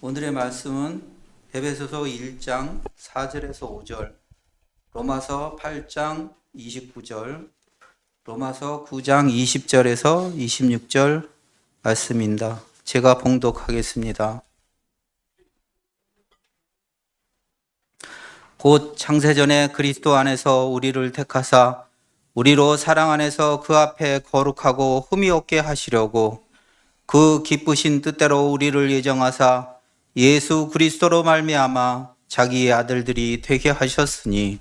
오늘의 말씀은 에베소서 1장 4절에서 5절, 로마서 8장 29절, 로마서 9장 20절에서 26절 말씀입니다. 제가 봉독하겠습니다. 곧 창세전에 그리스도 안에서 우리를 택하사 우리로 사랑 안에서 그 앞에 거룩하고 흠이 없게 하시려고 그 기쁘신 뜻대로 우리를 예정하사 예수 그리스도로 말미암아 자기의 아들들이 되게 하셨으니,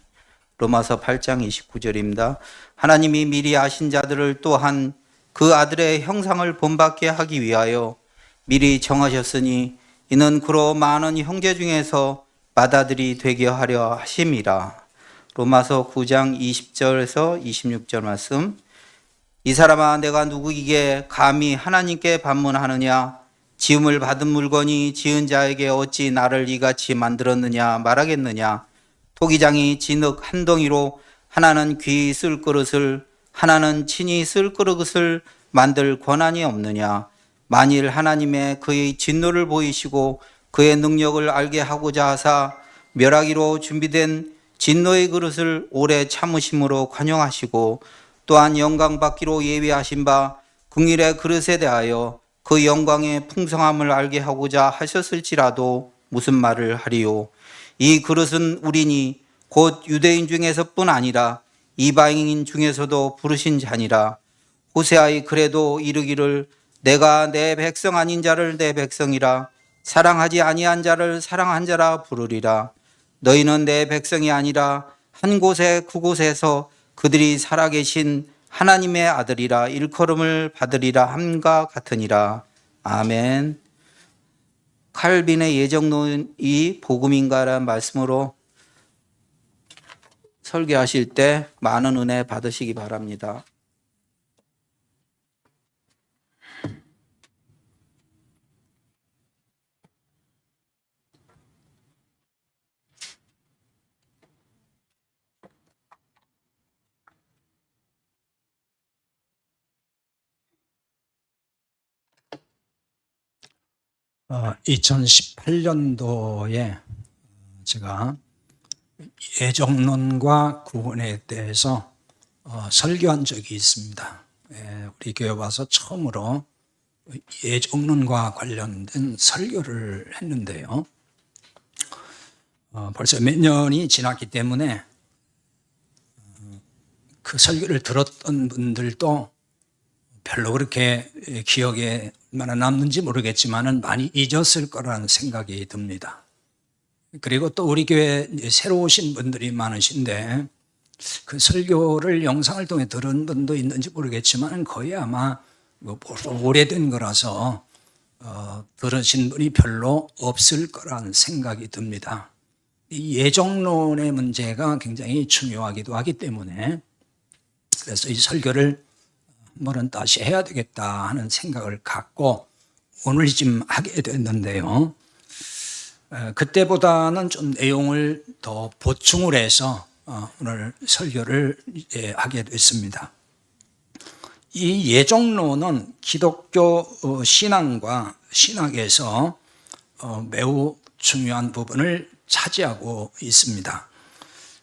로마서 8장 29절입니다. 하나님이 미리 아신 자들을 또한 그 아들의 형상을 본받게 하기 위하여 미리 정하셨으니 이는 그로 많은 형제 중에서 맏아들이 되게 하려 하심이라. 로마서 9장 20절에서 26절 말씀. 이 사람아, 내가 누구이기에 감히 하나님께 반문하느냐? 지음을 받은 물건이 지은 자에게 어찌 나를 이같이 만들었느냐 말하겠느냐? 토기장이 진흙 한 덩이로 하나는 귀 쓸 그릇을, 하나는 친히 쓸 그릇을 만들 권한이 없느냐? 만일 하나님의 그의 진노를 보이시고 그의 능력을 알게 하고자 하사 멸하기로 준비된 진노의 그릇을 오래 참으심으로 관용하시고, 또한 영광 받기로 예비하신 바 긍휼의 그릇에 대하여 그 영광의 풍성함을 알게 하고자 하셨을지라도 무슨 말을 하리요? 이 그릇은 우리니 곧 유대인 중에서뿐 아니라 이방인 중에서도 부르신 자니라. 호세아의 그래도 이르기를 내가 내 백성 아닌 자를 내 백성이라, 사랑하지 아니한 자를 사랑한 자라 부르리라. 너희는 내 백성이 아니라 한 곳에 그곳에서 그들이 살아계신 하나님의 아들이라 일컬음을 받으리라 함과 같으니라. 아멘. 칼빈의 예정론이 복음인가라는 말씀으로 설교하실 때 많은 은혜 받으시기 바랍니다. 어, 2018년도에 제가 예정론과 구원에 대해서 설교한 적이 있습니다. 우리 교회 와서 처음으로 예정론과 관련된 설교를 했는데요. 벌써 몇 년이 지났기 때문에 그 설교를 들었던 분들도 별로 그렇게 기억에 남는지 모르겠지만 많이 잊었을 거라는 생각이 듭니다. 그리고 또 우리 교회 새로 오신 분들이 많으신데 그 설교를 영상을 통해 들은 분도 있는지 모르겠지만 거의 아마 오래된 거라서 들으신 분이 별로 없을 거라는 생각이 듭니다. 이 예정론의 문제가 굉장히 중요하기도 하기 때문에 그래서 이 설교를 한번은 다시 해야 되겠다 하는 생각을 갖고 오늘쯤 하게 됐는데요. 그때보다는 좀 내용을 더 보충을 해서 오늘 설교를 하게 됐습니다. 이 예정론은 기독교 신앙과 신학에서 매우 중요한 부분을 차지하고 있습니다.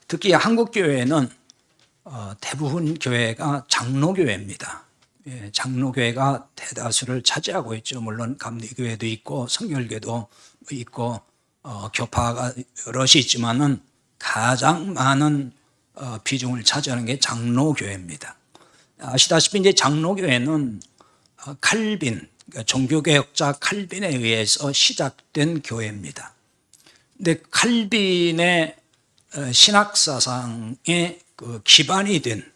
특히 한국교회는 대부분 교회가 장로교회입니다. 장로교회가 대다수를 차지하고 있죠. 물론 감리교회도 있고 성결교도 있고 교파가 여럿이 있지만은 가장 많은 비중을 차지하는 게 장로교회입니다. 아시다시피 이제 장로교회는 칼빈, 그러니까 종교개혁자 칼빈에 의해서 시작된 교회입니다. 근데 칼빈의 신학사상의 그 기반이 된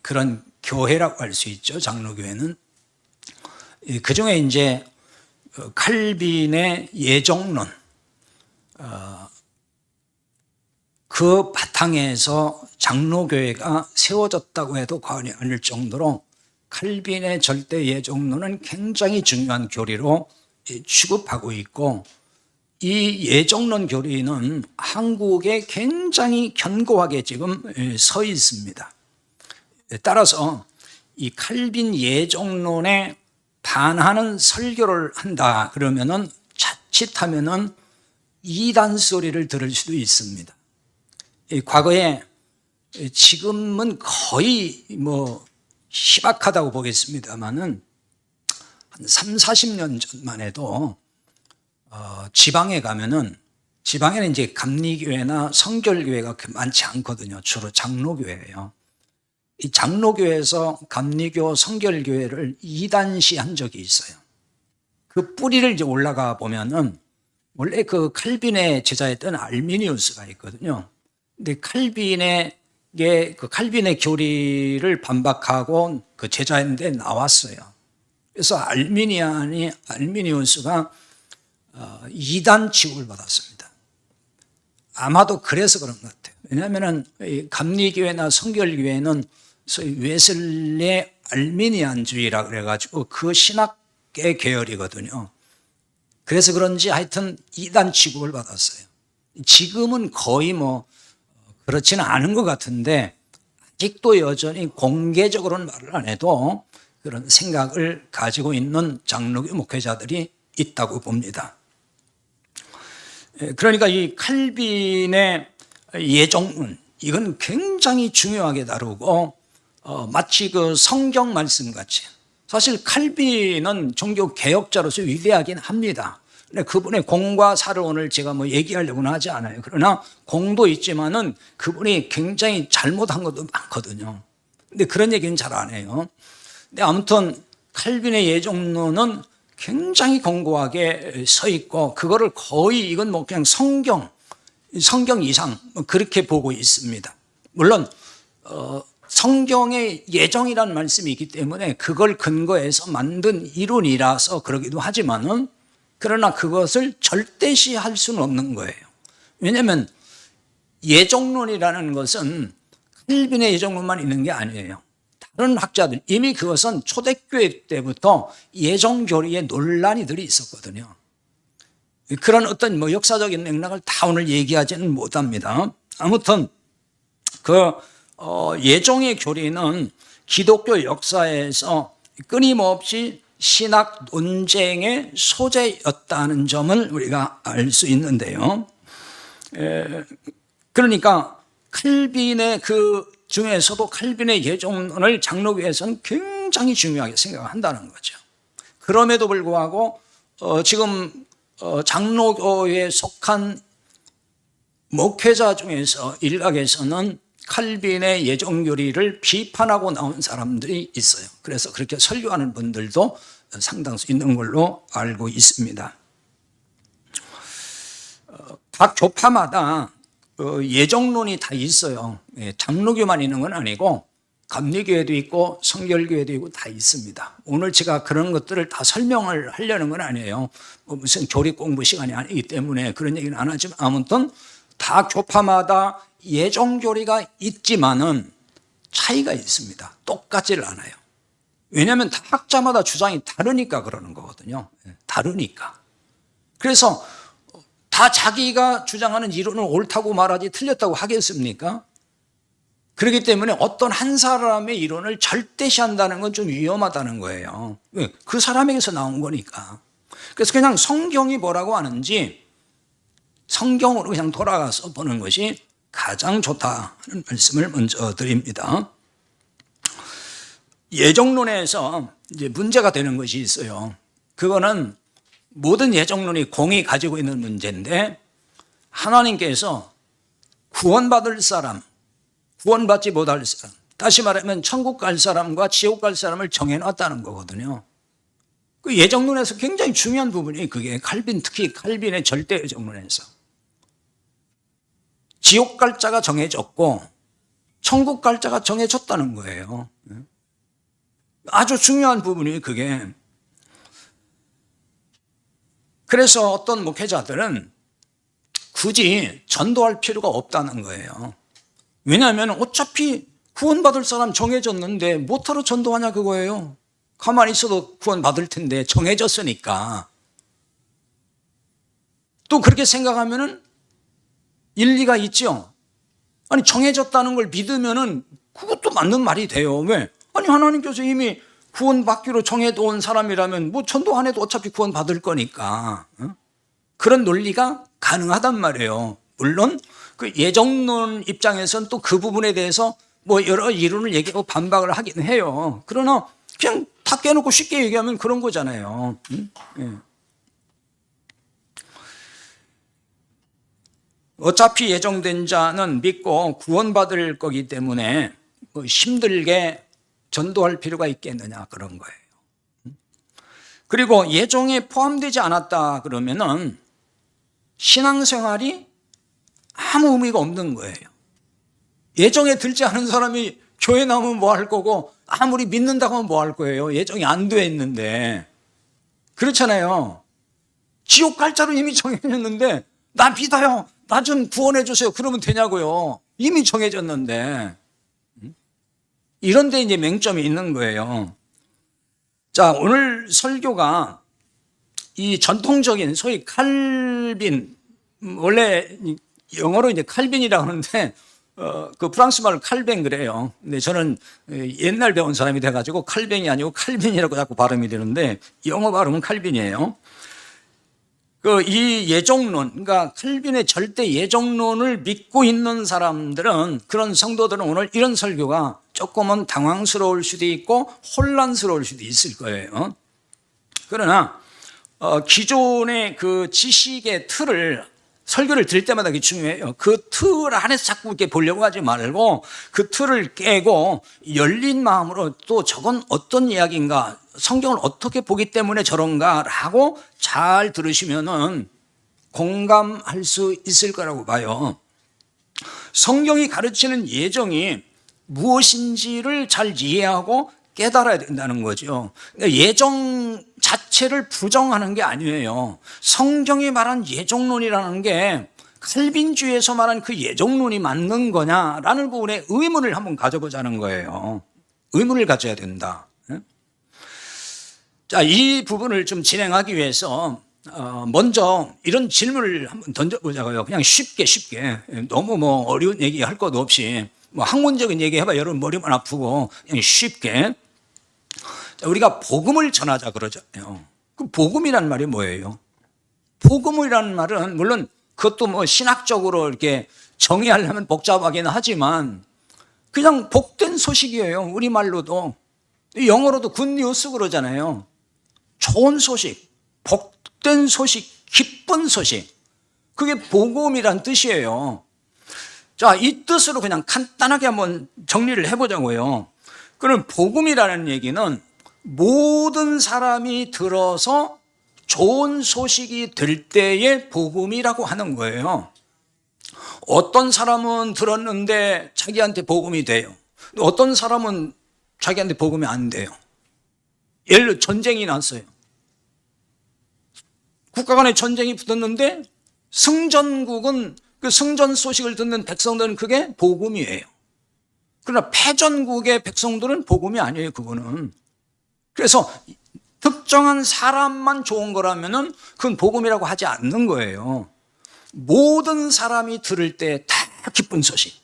그런 교회라고 할 수 있죠. 장로교회는 그 중에 이제 칼빈의 예정론, 그 바탕에서 장로교회가 세워졌다고 해도 과언이 아닐 정도로 칼빈의 절대 예정론은 굉장히 중요한 교리로 취급하고 있고, 이 예정론 교리는 한국에 굉장히 견고하게 지금 서 있습니다. 따라서 이 칼빈 예정론에 반하는 설교를 한다 그러면은 자칫하면은 이단 소리를 들을 수도 있습니다. 과거에, 지금은 거의 희박하다고 보겠습니다만은 한 3, 40년 전만 해도 지방에 가면은, 지방에는 이제 감리교회나 성결교회가 많지 않거든요. 주로 장로교회예요. 이 장로교회에서 감리교 성결교회를 이단시한 적이 있어요. 그 뿌리를 이제 올라가 보면은 원래 그 칼빈의 제자였던 알미니우스가 있거든요. 근데 칼빈의 교리를 반박하고 그 제자인데 나왔어요. 그래서 알미니우스가 이단 취급을 받았습니다. 아마도 그래서 그런 것 같아요. 왜냐하면 감리교회나 성결교회는 소위 웨슬레 알미니안주의라 그래가지고 그 신학계 계열이거든요. 그래서 그런지 하여튼 이단 취급을 받았어요. 지금은 거의 그렇지는 않은 것 같은데 아직도 여전히 공개적으로는 말을 안 해도 그런 생각을 가지고 있는 장로교 목회자들이 있다고 봅니다. 그러니까 이 칼빈의 예정론, 이건 굉장히 중요하게 다루고 마치 그 성경 말씀같이, 사실 칼빈은 종교 개혁자로서 위대하긴 합니다. 근데 그분의 공과 사를 오늘 제가 얘기하려고는 하지 않아요. 그러나 공도 있지만은 그분이 굉장히 잘못한 것도 많거든요. 근데 그런 얘기는 잘 안 해요. 근데 아무튼 칼빈의 예정론은 굉장히 공고하게 서 있고, 그거를 거의 이건 그냥 성경 이상 그렇게 보고 있습니다. 물론 성경의 예정이라는 말씀이 있기 때문에 그걸 근거해서 만든 이론이라서 그러기도 하지만은, 그러나 그것을 절대시할 수는 없는 거예요. 왜냐하면 예정론이라는 것은 칼빈의 예정론만 있는 게 아니에요. 다른 학자들, 이미 그것은 초대교회 때부터 예정교리에 논란이들이 있었거든요. 그런 어떤 역사적인 맥락을 다 오늘 얘기하지는 못합니다. 아무튼 예정의 교리는 기독교 역사에서 끊임없이 신학 논쟁의 소재였다는 점을 우리가 알 수 있는데요. 그러니까 칼빈의 그 중에서도 칼빈의 예정론을 장로교에서는 굉장히 중요하게 생각한다는 거죠. 그럼에도 불구하고 지금 장로교에 속한 목회자 중에서 일각에서는 칼빈의 예정교리를 비판하고 나온 사람들이 있어요. 그래서 그렇게 설교하는 분들도 상당수 있는 걸로 알고 있습니다. 각 교파마다 예정론이 다 있어요. 장로교만 있는 건 아니고 감리교회도 있고 성결교회도 있고 다 있습니다. 오늘 제가 그런 것들을 다 설명을 하려는 건 아니에요. 무슨 교리 공부 시간이 아니기 때문에 그런 얘기는 안 하지만, 아무튼 다 교파마다 예정교리가 있지만은 차이가 있습니다. 똑같지를 않아요. 왜냐하면 다 학자마다 주장이 다르니까 그러는 거거든요. 다르니까. 그래서 다 자기가 주장하는 이론을 옳다고 말하지 틀렸다고 하겠습니까? 그렇기 때문에 어떤 한 사람의 이론을 절대시한다는 건 좀 위험하다는 거예요. 왜? 그 사람에게서 나온 거니까. 그래서 그냥 성경이 뭐라고 하는지 성경으로 그냥 돌아가서 보는 것이 가장 좋다는 말씀을 먼저 드립니다. 예정론에서 이제 문제가 되는 것이 있어요. 그거는 모든 예정론이 공이 가지고 있는 문제인데, 하나님께서 구원받을 사람, 구원받지 못할 사람, 다시 말하면 천국 갈 사람과 지옥 갈 사람을 정해놨다는 거거든요. 그 예정론에서 굉장히 중요한 부분이 그게 특히 칼빈의 절대 예정론에서 지옥 갈 자가 정해졌고 천국 갈 자가 정해졌다는 거예요. 아주 중요한 부분이 그게. 그래서 어떤 목회자들은 굳이 전도할 필요가 없다는 거예요. 왜냐하면 어차피 구원받을 사람 정해졌는데 뭐하러 전도하냐 그거예요. 가만히 있어도 구원받을 텐데 정해졌으니까. 또 그렇게 생각하면은 일리가 있죠. 아니 정해졌다는 걸 믿으면은 그것도 맞는 말이 돼요. 왜? 아니 하나님께서 이미 구원받기로 정해놓은 사람이라면 전도 안 해도 어차피 구원받을 거니까. 그런 논리가 가능하단 말이에요. 물론 그 예정론 입장에서는 또 그 부분에 대해서 뭐 여러 이론을 얘기하고 반박을 하긴 해요. 그러나 그냥 다 깨놓고 쉽게 얘기하면 그런 거잖아요. 예. 어차피 예정된 자는 믿고 구원받을 거기 때문에 뭐 힘들게 전도할 필요가 있겠느냐, 그런 거예요. 그리고 예정에 포함되지 않았다 그러면은 신앙생활이 아무 의미가 없는 거예요. 예정에 들지 않은 사람이 교회 나오면 뭐 할 거고, 아무리 믿는다고 하면 뭐 할 거예요. 예정이 안 돼 있는데. 그렇잖아요. 지옥 갈 자로 이미 정해졌는데 나 믿어요, 나 좀 구원해 주세요, 그러면 되냐고요. 이미 정해졌는데. 이런 데 이제 맹점이 있는 거예요. 자, 오늘 설교가 이 전통적인 소위 칼빈, 원래 영어로 이제 칼빈이라고 하는데 그 프랑스 말로 칼뱅 그래요. 근데 저는 옛날 배운 사람이 돼가지고 칼뱅이 아니고 칼빈이라고 자꾸 발음이 되는데 영어 발음은 칼빈이에요. 그 이 예정론, 그러니까 칼빈의 절대 예정론을 믿고 있는 사람들은, 그런 성도들은 오늘 이런 설교가 조금은 당황스러울 수도 있고 혼란스러울 수도 있을 거예요. 그러나 기존의 그 지식의 틀을, 설교를 들을 때마다 그게 중요해요. 그 틀 안에서 자꾸 이렇게 보려고 하지 말고 그 틀을 깨고 열린 마음으로 또 저건 어떤 이야기인가, 성경을 어떻게 보기 때문에 저런가라고 잘 들으시면은 공감할 수 있을 거라고 봐요. 성경이 가르치는 예정이 무엇인지를 잘 이해하고 깨달아야 된다는 거죠. 예정 자체를 부정하는 게 아니에요. 성경이 말한 예정론이라는 게 칼빈주의에서 말한 그 예정론이 맞는 거냐라는 부분에 의문을 한번 가져보자는 거예요. 의문을 가져야 된다. 자, 이 부분을 좀 진행하기 위해서 먼저 이런 질문을 한번 던져보자고요. 그냥 쉽게 너무 뭐 어려운 얘기 할 것도 없이, 뭐 학문적인 얘기 해봐 여러분 머리만 아프고, 그냥 쉽게. 자, 우리가 복음을 전하자 그러잖아요. 그 복음이란 말이 뭐예요? 복음이라는 말은 물론 그것도 뭐 신학적으로 이렇게 정의하려면 복잡하긴 하지만 그냥 복된 소식이에요. 우리말로도. 영어로도 굿뉴스 그러잖아요. 좋은 소식, 복된 소식, 기쁜 소식. 그게 복음이란 뜻이에요. 자, 이 뜻으로 그냥 간단하게 한번 정리를 해보자고요. 그럼 복음이라는 얘기는 모든 사람이 들어서 좋은 소식이 될 때의 복음이라고 하는 거예요. 어떤 사람은 들었는데 자기한테 복음이 돼요. 어떤 사람은 자기한테 복음이 안 돼요. 예를 들어 전쟁이 났어요. 국가 간에 전쟁이 붙었는데 승전국은 그 승전 소식을 듣는 백성들은 그게 복음이에요. 그러나 패전국의 백성들은 복음이 아니에요, 그거는. 그래서 특정한 사람만 좋은 거라면은 그건 복음이라고 하지 않는 거예요. 모든 사람이 들을 때 다 기쁜 소식,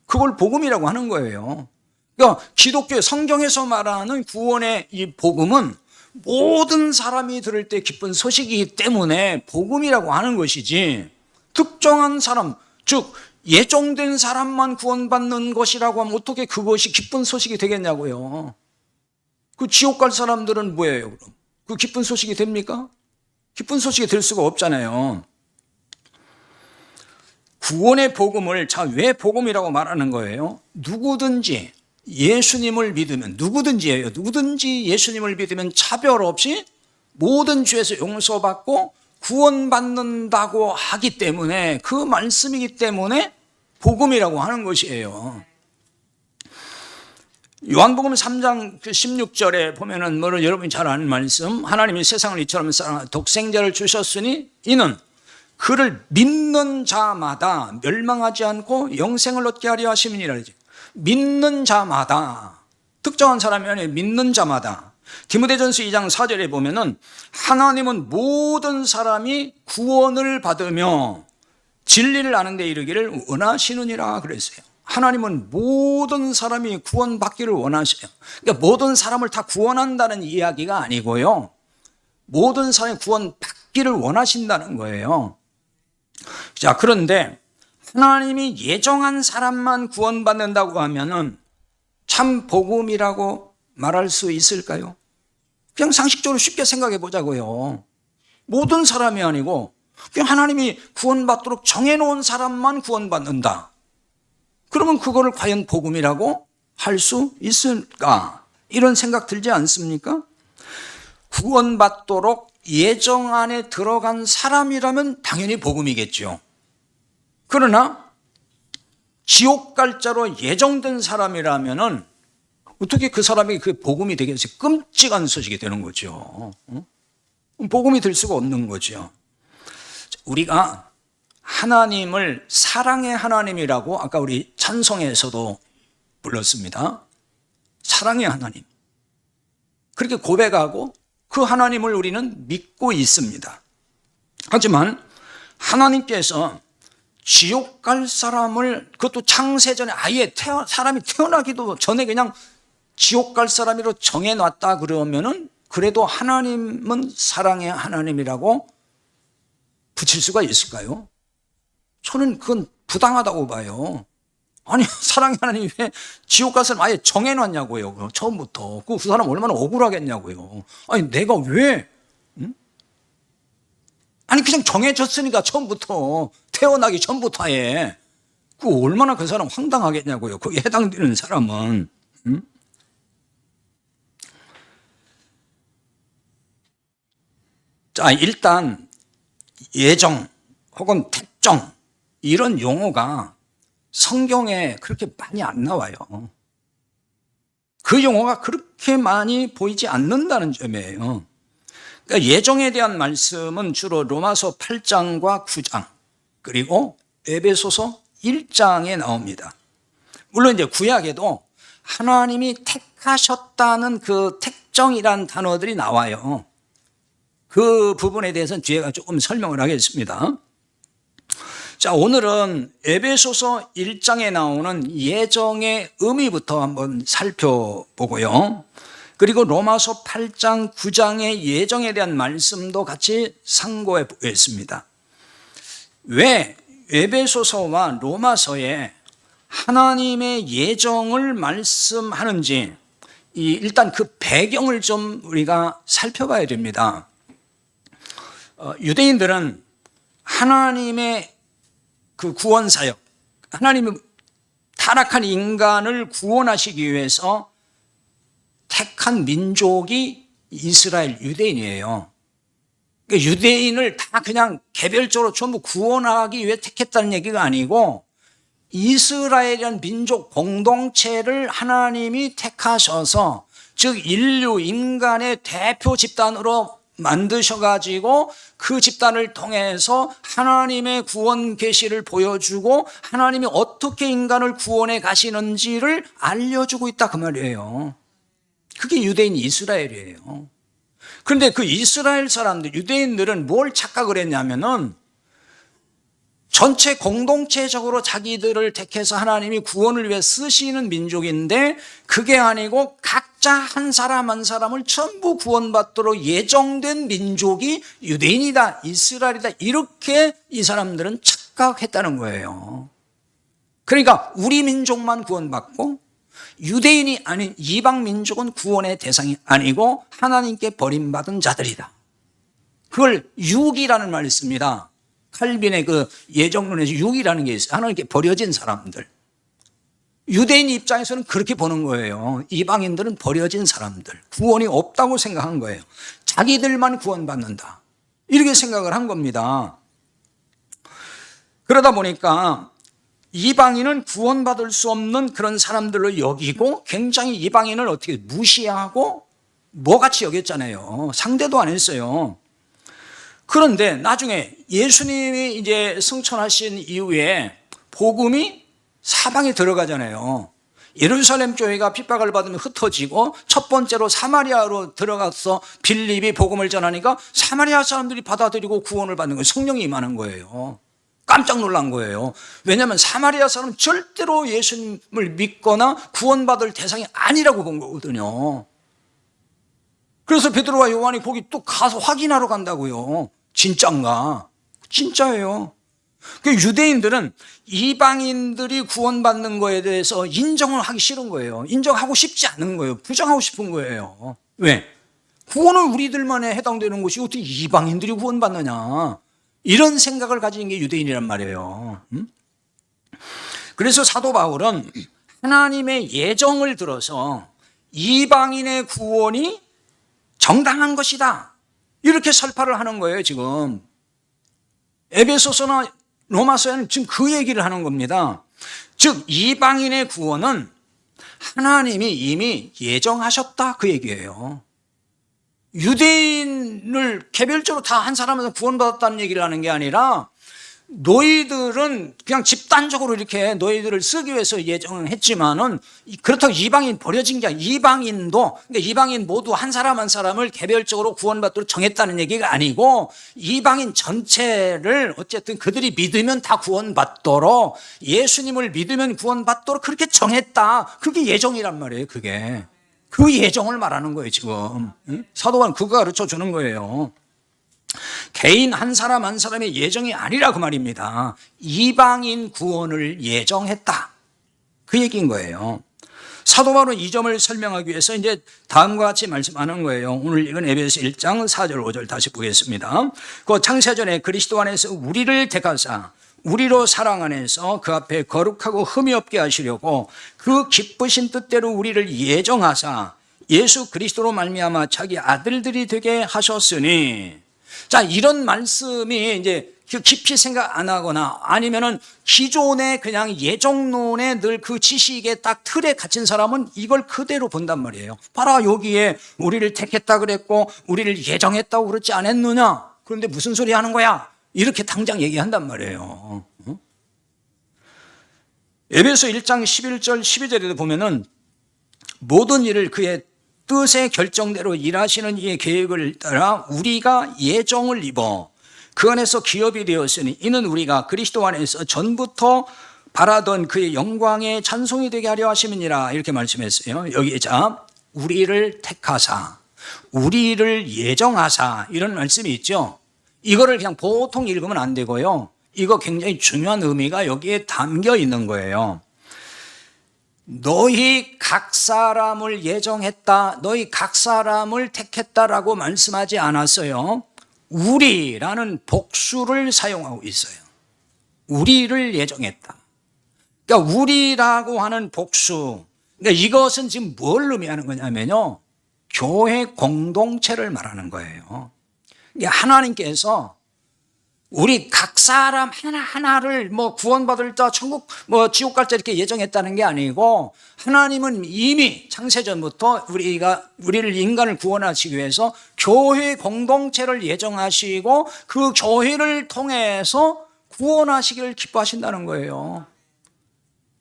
그걸 복음이라고 하는 거예요. 그러니까 기독교 성경에서 말하는 구원의 이 복음은 모든 사람이 들을 때 기쁜 소식이기 때문에 복음이라고 하는 것이지, 특정한 사람, 즉 예정된 사람만 구원받는 것이라고 하면 어떻게 그것이 기쁜 소식이 되겠냐고요. 그 지옥 갈 사람들은 뭐예요, 그럼? 그 기쁜 소식이 됩니까? 기쁜 소식이 될 수가 없잖아요. 구원의 복음을, 자, 왜 복음이라고 말하는 거예요? 누구든지 예수님을 믿으면, 누구든지예요. 누구든지 예수님을 믿으면 차별 없이 모든 죄에서 용서받고 구원받는다고 하기 때문에, 그 말씀이기 때문에 복음이라고 하는 것이에요. 요한복음 3장 16절에 보면은 뭐를 여러분이 잘 아는 말씀, 하나님이 세상을 이처럼 사랑하사 독생자를 주셨으니 이는 그를 믿는 자마다 멸망하지 않고 영생을 얻게 하려 하심이니라. 믿는 자마다, 특정한 사람이 아니에요. 믿는 자마다. 디모데전서 2장 4절에 보면은 하나님은 모든 사람이 구원을 받으며 진리를 아는 데 이르기를 원하시느니라 그랬어요. 하나님은 모든 사람이 구원받기를 원하셔요. 그러니까 모든 사람을 다 구원한다는 이야기가 아니고요, 모든 사람이 구원받기 받기를 원하신다는 거예요. 자, 그런데 하나님이 예정한 사람만 구원받는다고 하면은 참 복음이라고 말할 수 있을까요? 그냥 상식적으로 쉽게 생각해 보자고요. 모든 사람이 아니고 그냥 하나님이 구원받도록 정해놓은 사람만 구원받는다. 그러면 그거를 과연 복음이라고 할 수 있을까? 이런 생각 들지 않습니까? 구원받도록 예정 안에 들어간 사람이라면 당연히 복음이겠죠. 그러나 지옥 갈 자로 예정된 사람이라면은 어떻게 그 사람이 그 복음이 되겠어요? 끔찍한 소식이 되는 거죠. 복음이 될 수가 없는 거죠. 우리가 하나님을 사랑의 하나님이라고 아까 우리 찬송에서도 불렀습니다. 사랑의 하나님. 그렇게 고백하고 그 하나님을 우리는 믿고 있습니다. 하지만 하나님께서 지옥 갈 사람을 그것도 창세전에 아예 사람이 태어나기도 전에 그냥 지옥 갈 사람으로 정해놨다 그러면은 그래도 하나님은 사랑의 하나님이라고 붙일 수가 있을까요? 저는 그건 부당하다고 봐요. 아니 사랑의 하나님이 왜 지옥 갈 사람 아예 정해놨냐고요. 처음부터. 그 사람 얼마나 억울하겠냐고요. 아니 내가 왜 아니 그냥 정해졌으니까 처음부터 태어나기 전부터 아예 그 얼마나 그 사람 황당하겠냐고요. 거기에 해당되는 사람은. 자, 일단 예정 혹은 택정 이런 용어가 성경에 그렇게 많이 안 나와요. 그 용어가 그렇게 많이 보이지 않는다는 점이에요. 그러니까 예정에 대한 말씀은 주로 로마서 8장과 9장 그리고 에베소서 1장에 나옵니다. 물론 이제 구약에도 하나님이 택하셨다는 그 택정이란 단어들이 나와요. 그 부분에 대해서는 뒤에 조금 설명을 하겠습니다. 자, 오늘은 에베소서 1장에 나오는 예정의 의미부터 한번 살펴보고요. 그리고 로마서 8장, 9장의 예정에 대한 말씀도 같이 상고해 보겠습니다. 왜 에베소서와 로마서에 하나님의 예정을 말씀하는지 일단 그 배경을 좀 우리가 살펴봐야 됩니다. 유대인들은 하나님의 그 구원 사역, 하나님의 타락한 인간을 구원하시기 위해서 택한 민족이 이스라엘 유대인이에요. 그러니까 유대인을 다 그냥 개별적으로 전부 구원하기 위해 택했다는 얘기가 아니고 이스라엘이라는 민족 공동체를 하나님이 택하셔서 즉 인류 인간의 대표 집단으로 만드셔가지고 그 집단을 통해서 하나님의 구원 계시를 보여주고 하나님이 어떻게 인간을 구원해 가시는지를 알려주고 있다 그 말이에요. 그게 유대인 이스라엘이에요. 그런데 그 이스라엘 사람들, 유대인들은 뭘 착각을 했냐면은 전체 공동체적으로 자기들을 택해서 하나님이 구원을 위해 쓰시는 민족인데 그게 아니고 각자 한 사람 한 사람을 전부 구원받도록 예정된 민족이 유대인이다, 이스라엘이다 이렇게 이 사람들은 착각했다는 거예요. 그러니까 우리 민족만 구원받고 유대인이 아닌 이방 민족은 구원의 대상이 아니고 하나님께 버림받은 자들이다. 그걸 육이라는 말을 씁니다. 칼빈의 그 예정론에서 육이라는 게 있어요. 하나님께 버려진 사람들. 유대인 입장에서는 그렇게 보는 거예요. 이방인들은 버려진 사람들. 구원이 없다고 생각한 거예요. 자기들만 구원받는다. 이렇게 생각을 한 겁니다. 그러다 보니까 이방인은 구원받을 수 없는 그런 사람들로 여기고 굉장히 이방인을 어떻게 무시하고 뭐같이 여겼잖아요. 상대도 안 했어요. 그런데 나중에 예수님이 이제 승천하신 이후에 복음이 사방에 들어가잖아요. 예루살렘 교회가 핍박을 받으면 흩어지고 첫 번째로 사마리아로 들어가서 빌립이 복음을 전하니까 사마리아 사람들이 받아들이고 구원을 받는 거예요. 성령이 임하는 거예요. 깜짝 놀란 거예요. 왜냐하면 사마리아 사람은 절대로 예수님을 믿거나 구원받을 대상이 아니라고 본 거거든요. 그래서 베드로와 요한이 거기 또 가서 확인하러 간다고요. 진짠가? 진짜예요. 그 유대인들은 이방인들이 구원받는 거에 대해서 인정을 하기 싫은 거예요. 인정하고 싶지 않은 거예요. 부정하고 싶은 거예요. 왜? 구원은 우리들만에 해당되는 것이 어떻게 이방인들이 구원받느냐. 이런 생각을 가진 게 유대인이란 말이에요. 그래서 사도 바울은 하나님의 예정을 들어서 이방인의 구원이 정당한 것이다. 이렇게 설파를 하는 거예요, 지금. 에베소서나 로마서에는 지금 그 얘기를 하는 겁니다. 즉, 이방인의 구원은 하나님이 이미 예정하셨다. 그 얘기예요. 유대인을 개별적으로 다 한 사람에서 구원받았다는 얘기를 하는 게 아니라 너희들은 그냥 집단적으로 이렇게 너희들을 쓰기 위해서 예정을 했지만은 그렇다고 이방인 버려진 게 아니라 이방인도, 그러니까 이방인 모두 한 사람 한 사람을 개별적으로 구원받도록 정했다는 얘기가 아니고 이방인 전체를 어쨌든 그들이 믿으면 다 구원받도록, 예수님을 믿으면 구원받도록 그렇게 정했다. 그게 예정이란 말이에요. 그게. 그 예정을 말하는 거예요, 지금. 사도 바울은 그거 가르쳐 주는 거예요. 개인 한 사람 한 사람의 예정이 아니라 그 말입니다. 이방인 구원을 예정했다. 그 얘기인 거예요. 사도 바울은 이 점을 설명하기 위해서 이제 다음과 같이 말씀하는 거예요. 오늘 읽은 에베소 1장 4절 5절 다시 보겠습니다. 그 창세전에 그리스도 안에서 우리를 택하사 우리로 사랑 안에서 그 앞에 거룩하고 흠이 없게 하시려고 그 기쁘신 뜻대로 우리를 예정하사 예수 그리스도로 말미암아 자기 아들들이 되게 하셨으니. 자, 이런 말씀이 이제 깊이 생각 안 하거나 아니면은 기존의 그냥 예정론에 늘 그 지식의 딱 틀에 갇힌 사람은 이걸 그대로 본단 말이에요. 봐라, 여기에 우리를 택했다 그랬고 우리를 예정했다고 그렇지 않았느냐. 그런데 무슨 소리 하는 거야? 이렇게 당장 얘기한단 말이에요. 에베소 1장 11절 12절에도 보면은 모든 일을 그의 뜻의 결정대로 일하시는 이의 계획을 따라 우리가 예정을 입어 그 안에서 기업이 되었으니 이는 우리가 그리스도 안에서 전부터 바라던 그의 영광의 찬송이 되게 하려 하심이니라. 이렇게 말씀했어요. 여기에 자, 우리를 택하사, 우리를 예정하사, 이런 말씀이 있죠. 이거를 그냥 보통 읽으면 안 되고요. 이거 굉장히 중요한 의미가 여기에 담겨 있는 거예요. 너희 각 사람을 예정했다, 너희 각 사람을 택했다라고 말씀하지 않았어요. 우리라는 복수를 사용하고 있어요. 우리를 예정했다. 그러니까 우리라고 하는 복수, 그러니까 이것은 지금 뭘 의미하는 거냐면요, 교회 공동체를 말하는 거예요. 그러니까 하나님께서 우리 각 사람 하나하나를 뭐 구원받을 자, 천국, 뭐 지옥 갈 자 이렇게 예정했다는 게 아니고 하나님은 이미 창세전부터 우리를 인간을 구원하시기 위해서 교회 공동체를 예정하시고 그 교회를 통해서 구원하시기를 기뻐하신다는 거예요.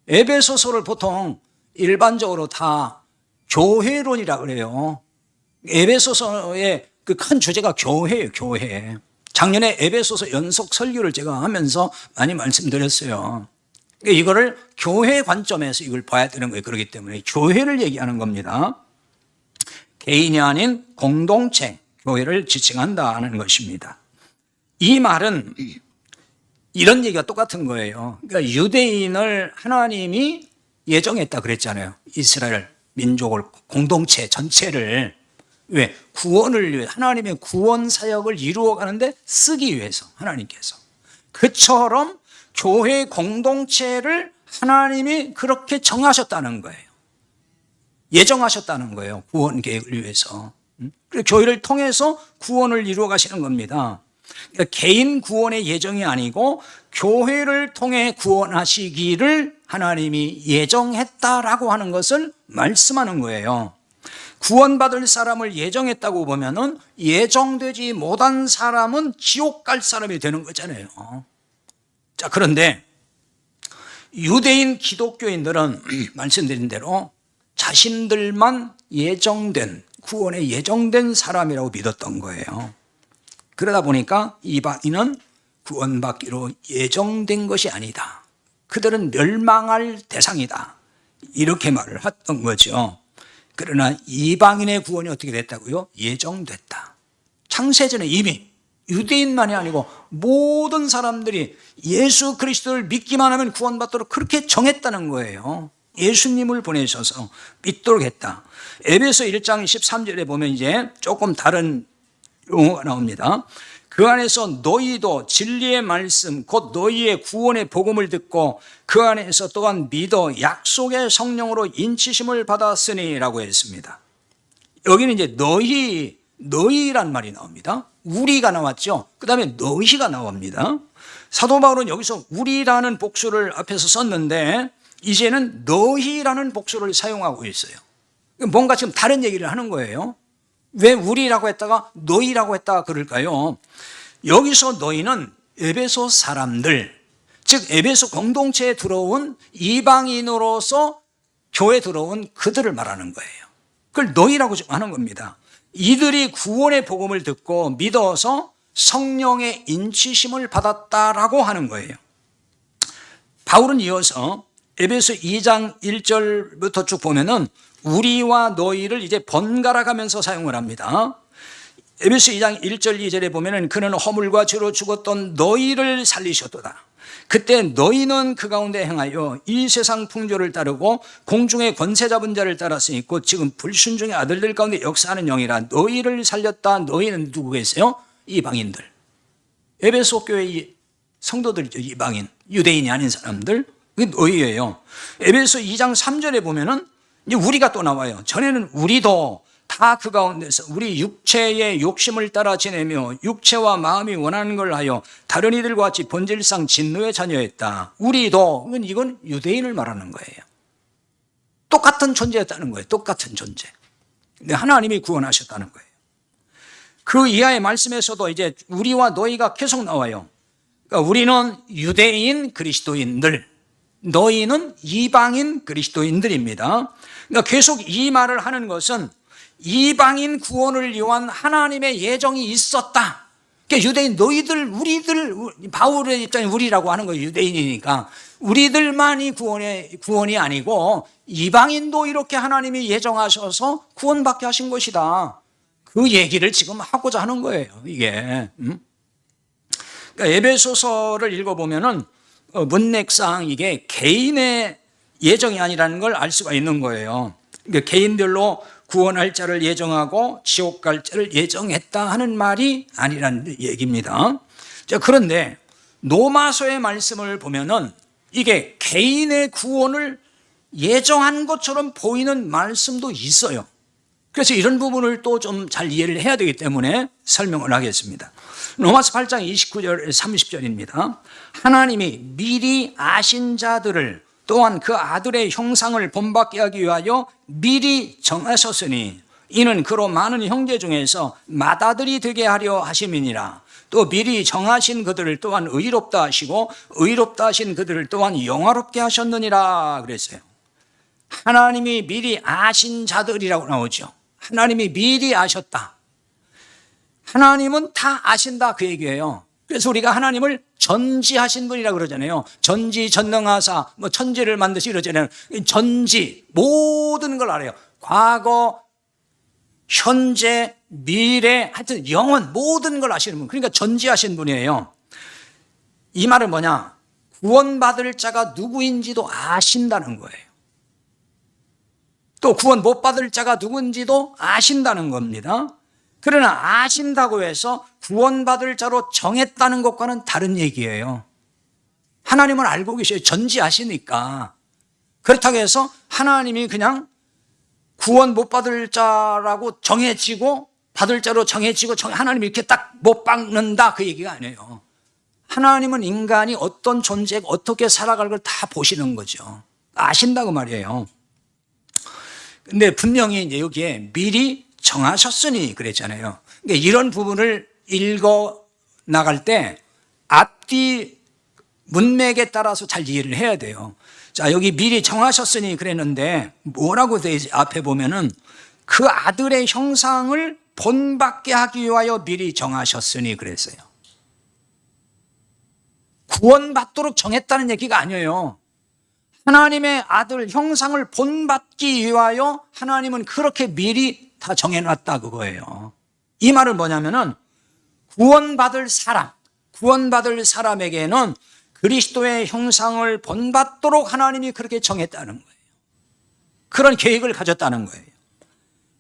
에베소서를 보통 일반적으로 다 교회론이라 그래요. 에베소서의 그 큰 주제가 교회예요, 교회. 작년에 에베소서 연속 설교를 제가 하면서 많이 말씀드렸어요. 이거를 교회 관점에서 이걸 봐야 되는 거예요. 그렇기 때문에 교회를 얘기하는 겁니다. 개인이 아닌 공동체, 교회를 지칭한다는 것입니다. 이 말은 이런 얘기가 똑같은 거예요. 그러니까 유대인을 하나님이 예정했다 그랬잖아요. 이스라엘 민족을, 공동체 전체를. 왜? 구원을 위해, 하나님의 구원 사역을 이루어가는데 쓰기 위해서 하나님께서. 그처럼 교회 공동체를 하나님이 그렇게 정하셨다는 거예요. 예정하셨다는 거예요. 구원 계획을 위해서. 그래서 교회를 통해서 구원을 이루어 가시는 겁니다. 그러니까 개인 구원의 예정이 아니고 교회를 통해 구원하시기를 하나님이 예정했다라고 하는 것을 말씀하는 거예요. 구원받을 사람을 예정했다고 보면은 예정되지 못한 사람은 지옥 갈 사람이 되는 거잖아요. 자, 그런데 유대인 기독교인들은 말씀드린 대로 자신들만 예정된, 구원에 예정된 사람이라고 믿었던 거예요. 그러다 보니까 이방인은 구원받기로 예정된 것이 아니다. 그들은 멸망할 대상이다. 이렇게 말을 했던 거죠. 그러나 이방인의 구원이 어떻게 됐다고요? 예정됐다. 창세전에 이미 유대인만이 아니고 모든 사람들이 예수 그리스도를 믿기만 하면 구원받도록 그렇게 정했다는 거예요. 예수님을 보내셔서 믿도록 했다. 에베소 1장 13절에 보면 이제 조금 다른 용어가 나옵니다. 그 안에서 너희도 진리의 말씀 곧 너희의 구원의 복음을 듣고 그 안에서 또한 믿어 약속의 성령으로 인치심을 받았으니 라고 했습니다. 여기는 이제 너희란 말이 나옵니다. 우리가 나왔죠. 그 다음에 너희가 나옵니다. 사도 바울은 여기서 우리라는 복수를 앞에서 썼는데 이제는 너희라는 복수를 사용하고 있어요. 뭔가 지금 다른 얘기를 하는 거예요. 왜 우리라고 했다가 너희라고 했다가 그럴까요? 여기서 너희는 에베소 사람들, 즉 에베소 공동체에 들어온 이방인으로서 교회에 들어온 그들을 말하는 거예요. 그걸 너희라고 지금 하는 겁니다. 이들이 구원의 복음을 듣고 믿어서 성령의 인치심을 받았다라고 하는 거예요. 바울은 이어서 에베소 2장 1절부터 쭉 보면은 우리와 너희를 이제 번갈아 가면서 사용을 합니다. 에베소 2장 1절 2절에 보면은 그는 허물과 죄로 죽었던 너희를 살리셨도다. 그때 너희는 그 가운데 행하여 이 세상 풍조를 따르고 공중의 권세 잡은 자를 따랐으니 곧 지금 불순종의 아들들 가운데 역사하는 영이라. 너희를 살렸다. 너희는 누구겠어요? 이방인들. 에베소 교회 성도들이죠. 이방인, 유대인이 아닌 사람들. 그게 너희예요. 에베소 2장 3절에 보면은 이제 우리가 또 나와요. 전에는 우리도 다 그 가운데서 우리 육체의 욕심을 따라 지내며 육체와 마음이 원하는 걸 하여 다른 이들과 같이 본질상 진노의 자녀였다. 우리도, 이건 유대인을 말하는 거예요. 똑같은 존재였다는 거예요. 똑같은 존재. 근데 하나님이 구원하셨다는 거예요. 그 이하의 말씀에서도 이제 우리와 너희가 계속 나와요. 그러니까 우리는 유대인 그리스도인들, 너희는 이방인 그리스도인들입니다. 그러니까 계속 이 말을 하는 것은 이방인 구원을 위한 하나님의 예정이 있었다. 그러니까 유대인 너희들, 우리들, 바울의 입장에 우리라고 하는 거예요. 유대인이니까 우리들만이 구원이 아니고 이방인도 이렇게 하나님이 예정하셔서 구원받게 하신 것이다. 그 얘기를 지금 하고자 하는 거예요. 이게. 그러니까 에베소서를 읽어보면은 문맥상 이게 개인의 예정이 아니라는 걸 알 수가 있는 거예요. 그러니까 개인별로 구원할 자를 예정하고 지옥 갈 자를 예정했다 하는 말이 아니라는 얘기입니다. 자, 그런데 로마서의 말씀을 보면은 이게 개인의 구원을 예정한 것처럼 보이는 말씀도 있어요. 그래서 이런 부분을 또 좀 잘 이해를 해야 되기 때문에 설명을 하겠습니다. 로마서 8장 29절 30절입니다. 하나님이 미리 아신 자들을 또한 그 아들의 형상을 본받게 하기 위하여 미리 정하셨으니 이는 그로 많은 형제 중에서 맏아들이 되게 하려 하심이니라. 또 미리 정하신 그들을 또한 의롭다 하시고 의롭다 하신 그들을 또한 영화롭게 하셨느니라 그랬어요. 하나님이 미리 아신 자들이라고 나오죠. 하나님이 미리 아셨다. 하나님은 다 아신다 그 얘기예요. 그래서 우리가 하나님을 전지하신 분이라고 그러잖아요. 전지전능하사 천지를 만드시 이러잖아요. 전지 모든 걸 알아요. 과거, 현재, 미래, 하여튼 영원 모든 걸 아시는 분. 그러니까 전지하신 분이에요. 이 말은 뭐냐? 구원받을 자가 누구인지도 아신다는 거예요. 또 구원 못 받을 자가 누군지도 아신다는 겁니다. 그러나 아신다고 해서 구원받을 자로 정했다는 것과는 다른 얘기예요. 하나님은 알고 계셔요. 전지하시니까. 그렇다고 해서 하나님이 그냥 구원 못 받을 자라고 정해지고 받을 자로 정해지고 하나님이 이렇게 딱 못 박는다 그 얘기가 아니에요. 하나님은 인간이 어떤 존재가 어떻게 살아갈 걸 다 보시는 거죠. 아신다고 말이에요. 근데 분명히 이제 여기에 미리 정하셨으니 그랬잖아요. 그러니까 이런 부분을 읽어 나갈 때 앞뒤 문맥에 따라서 잘 이해를 해야 돼요. 자, 여기 미리 정하셨으니 그랬는데 뭐라고 되어 있지? 앞에 보면은 그 아들의 형상을 본받게 하기 위하여 미리 정하셨으니 그랬어요. 구원받도록 정했다는 얘기가 아니에요. 하나님의 아들 형상을 본받기 위하여 하나님은 그렇게 미리 다 정해놨다 그거예요. 이 말은 뭐냐면은 구원받을 사람에게는 그리스도의 형상을 본받도록 하나님이 그렇게 정했다는 거예요. 그런 계획을 가졌다는 거예요.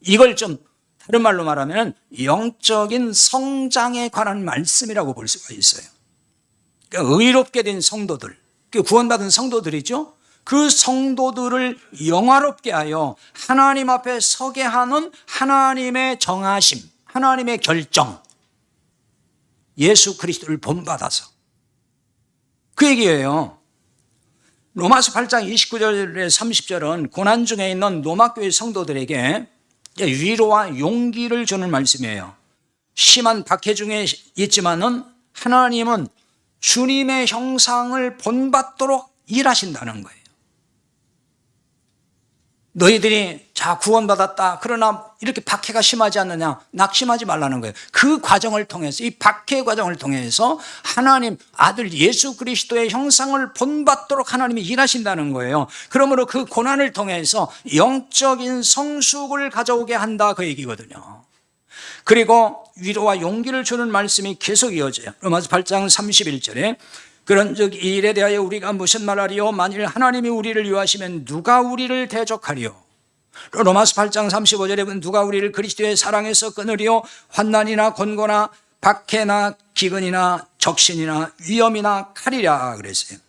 이걸 좀 다른 말로 말하면 영적인 성장에 관한 말씀이라고 볼 수가 있어요. 그러니까 의롭게 된 성도들, 구원받은 성도들이죠. 그 성도들을 영화롭게 하여 하나님 앞에 서게 하는 하나님의 정하심, 하나님의 결정, 예수 그리스도를 본받아서 그 얘기예요. 로마서 8장 29절에 30절은 고난 중에 있는 로마교회 성도들에게 위로와 용기를 주는 말씀이에요. 심한 박해 중에 있지만은 하나님은 주님의 형상을 본받도록 일하신다는 거예요. 너희들이 자 구원받았다. 그러나 이렇게 박해가 심하지 않느냐, 낙심하지 말라는 거예요. 그 과정을 통해서, 이 박해 과정을 통해서 하나님 아들 예수 그리스도의 형상을 본받도록 하나님이 일하신다는 거예요. 그러므로 그 고난을 통해서 영적인 성숙을 가져오게 한다, 그 얘기거든요. 그리고 위로와 용기를 주는 말씀이 계속 이어져요. 로마서 8장 31절에 그런즉 이 일에 대하여 우리가 무슨 말하리요? 만일 하나님이 우리를 위하시면 누가 우리를 대적하리요? 로마서 8장 35절에 누가 우리를 그리스도의 사랑에서 끊으리요? 환난이나 곤고나 박해나 기근이나 적신이나 위험이나 칼이라 그랬어요.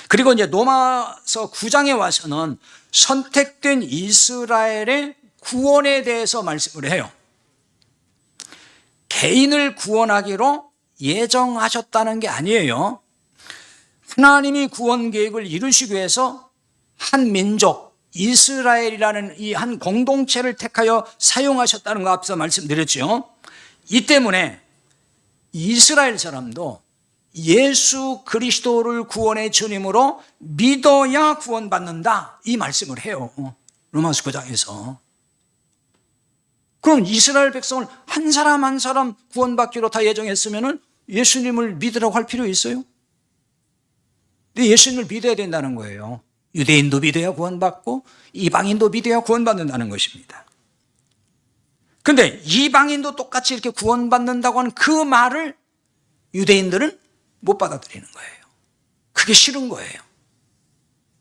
그리고 이제 로마서 9장에 와서는 선택된 이스라엘의 구원에 대해서 말씀을 해요. 개인을 구원하기로 예정하셨다는 게 아니에요. 하나님이 구원 계획을 이루시기 위해서 한 민족, 이스라엘이라는 이 한 공동체를 택하여 사용하셨다는 거 앞서 말씀드렸죠. 이 때문에 이스라엘 사람도 예수 그리스도를 구원의 주님으로 믿어야 구원받는다, 이 말씀을 해요. 로마서 9장에서. 그럼 이스라엘 백성을 한 사람 한 사람 구원받기로 다 예정했으면 예수님을 믿으라고 할 필요 있어요? 근데 예수님을 믿어야 된다는 거예요. 유대인도 믿어야 구원받고 이방인도 믿어야 구원받는다는 것입니다. 그런데 이방인도 똑같이 이렇게 구원받는다고 하는 그 말을 유대인들은 못 받아들이는 거예요. 그게 싫은 거예요.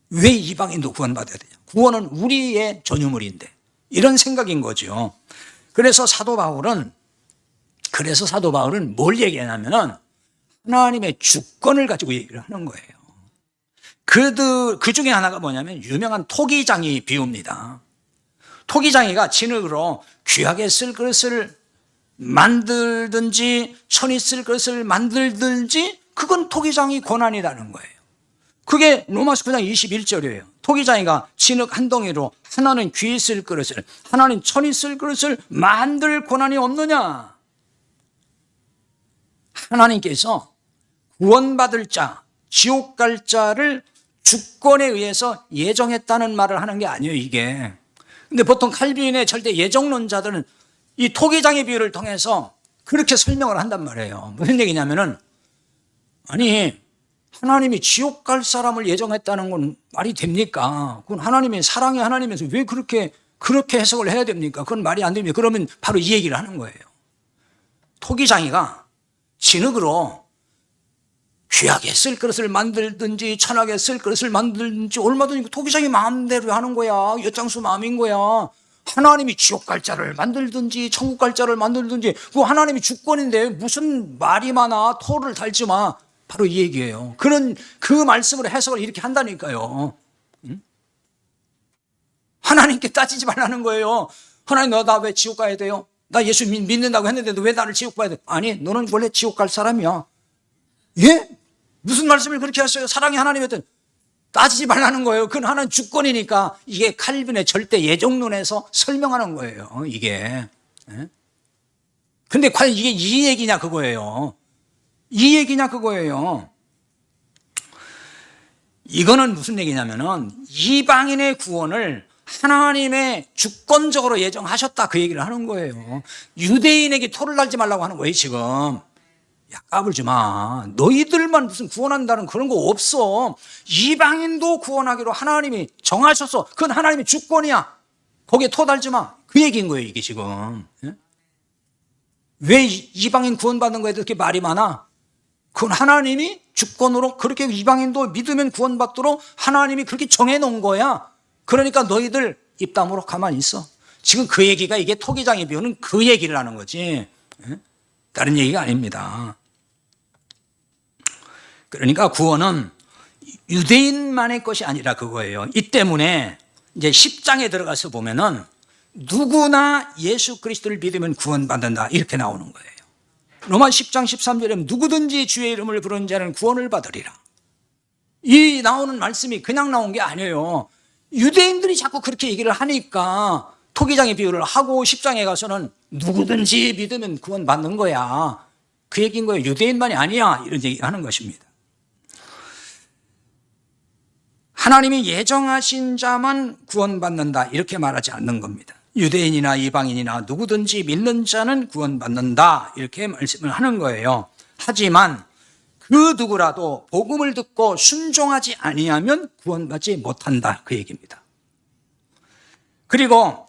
왜 이방인도 구원받아야 되냐? 구원은 우리의 전유물인데, 이런 생각인 거죠. 그래서 사도 바울은 뭘 얘기하냐면은 하나님의 주권을 가지고 얘기를 하는 거예요. 그 중에 하나가 뭐냐면 유명한 토기장이 비유입니다. 토기장이가 진흙으로 귀하게 쓸 것을 만들든지 천이 쓸 것을 만들든지 그건 토기장이 권한이라는 거예요. 그게 로마서 9장 21절이에요. 토기장이가 진흙 한 덩이로 하나는 귀에 쓸 그릇을, 하나는 천이 쓸 그릇을 만들 권한이 없느냐? 하나님께서 구원받을 자, 지옥 갈 자를 주권에 의해서 예정했다는 말을 하는 게 아니에요, 이게. 근데 보통 칼빈의 절대 예정론자들은 이 토기장의 비유를 통해서 그렇게 설명을 한단 말이에요. 무슨 얘기냐면은, 아니, 하나님이 지옥 갈 사람을 예정했다는 건 말이 됩니까? 그건 하나님의 사랑의 하나님에서 왜 그렇게 해석을 해야 됩니까? 그건 말이 안 됩니다. 그러면 바로 이 얘기를 하는 거예요. 토기장이가 진흙으로 귀하게 쓸 그릇을 만들든지 천하게 쓸 그릇을 만들든지 얼마든지 토기장이 마음대로 하는 거야. 엿장수 마음인 거야. 하나님이 지옥 갈 자를 만들든지 천국 갈 자를 만들든지 그거 하나님이 주권인데 무슨 말이 많아. 토를 달지 마. 바로 이 얘기예요. 그 말씀으로 해석을 이렇게 한다니까요. 하나님께 따지지 말라는 거예요. 하나님, 나 왜 지옥 가야 돼요? 나 예수 믿는다고 했는데 왜 나를 지옥 가야 돼? 아니, 너는 원래 지옥 갈 사람이야. 예? 무슨 말씀을 그렇게 하세요? 사랑의 하나님이었던 따지지 말라는 거예요. 그건 하나님 주권이니까. 이게 칼빈의 절대 예정론에서 설명하는 거예요, 이게. 근데 과연 이게 이 얘기냐 그거예요. 이 얘기냐 그거예요. 이거는 무슨 얘기냐면은 이방인의 구원을 하나님의 주권적으로 예정하셨다, 그 얘기를 하는 거예요. 유대인에게 토를 달지 말라고 하는 거예요, 지금. 야, 까불지 마. 너희들만 무슨 구원한다는 그런 거 없어. 이방인도 구원하기로 하나님이 정하셨어. 그건 하나님의 주권이야. 거기에 토 달지 마. 그 얘기인 거예요, 이게 지금. 왜 이방인 구원받는 거에 그렇게 말이 많아? 그건 하나님이 주권으로 그렇게 이방인도 믿으면 구원받도록 하나님이 그렇게 정해놓은 거야. 그러니까 너희들 입 다물어 가만히 있어. 지금 그 얘기가 이게 토기장의 비유는 그 얘기를 하는 거지. 다른 얘기가 아닙니다. 그러니까 구원은 유대인만의 것이 아니라 그거예요. 이 때문에 이제 10장에 들어가서 보면은 누구나 예수 그리스도를 믿으면 구원받는다 이렇게 나오는 거예요. 로마 10장 13절에 누구든지 주의 이름을 부르는 자는 구원을 받으리라. 이 나오는 말씀이 그냥 나온 게 아니에요. 유대인들이 자꾸 그렇게 얘기를 하니까 토기장의 비유를 하고 10장에 가서는 누구든지 믿으면 구원받는 거야. 그 얘기인 거예요. 유대인만이 아니야. 이런 얘기 하는 것입니다. 하나님이 예정하신 자만 구원받는다 이렇게 말하지 않는 겁니다. 유대인이나 이방인이나 누구든지 믿는 자는 구원받는다 이렇게 말씀을 하는 거예요. 하지만 그 누구라도 복음을 듣고 순종하지 아니하면 구원받지 못한다 그 얘기입니다. 그리고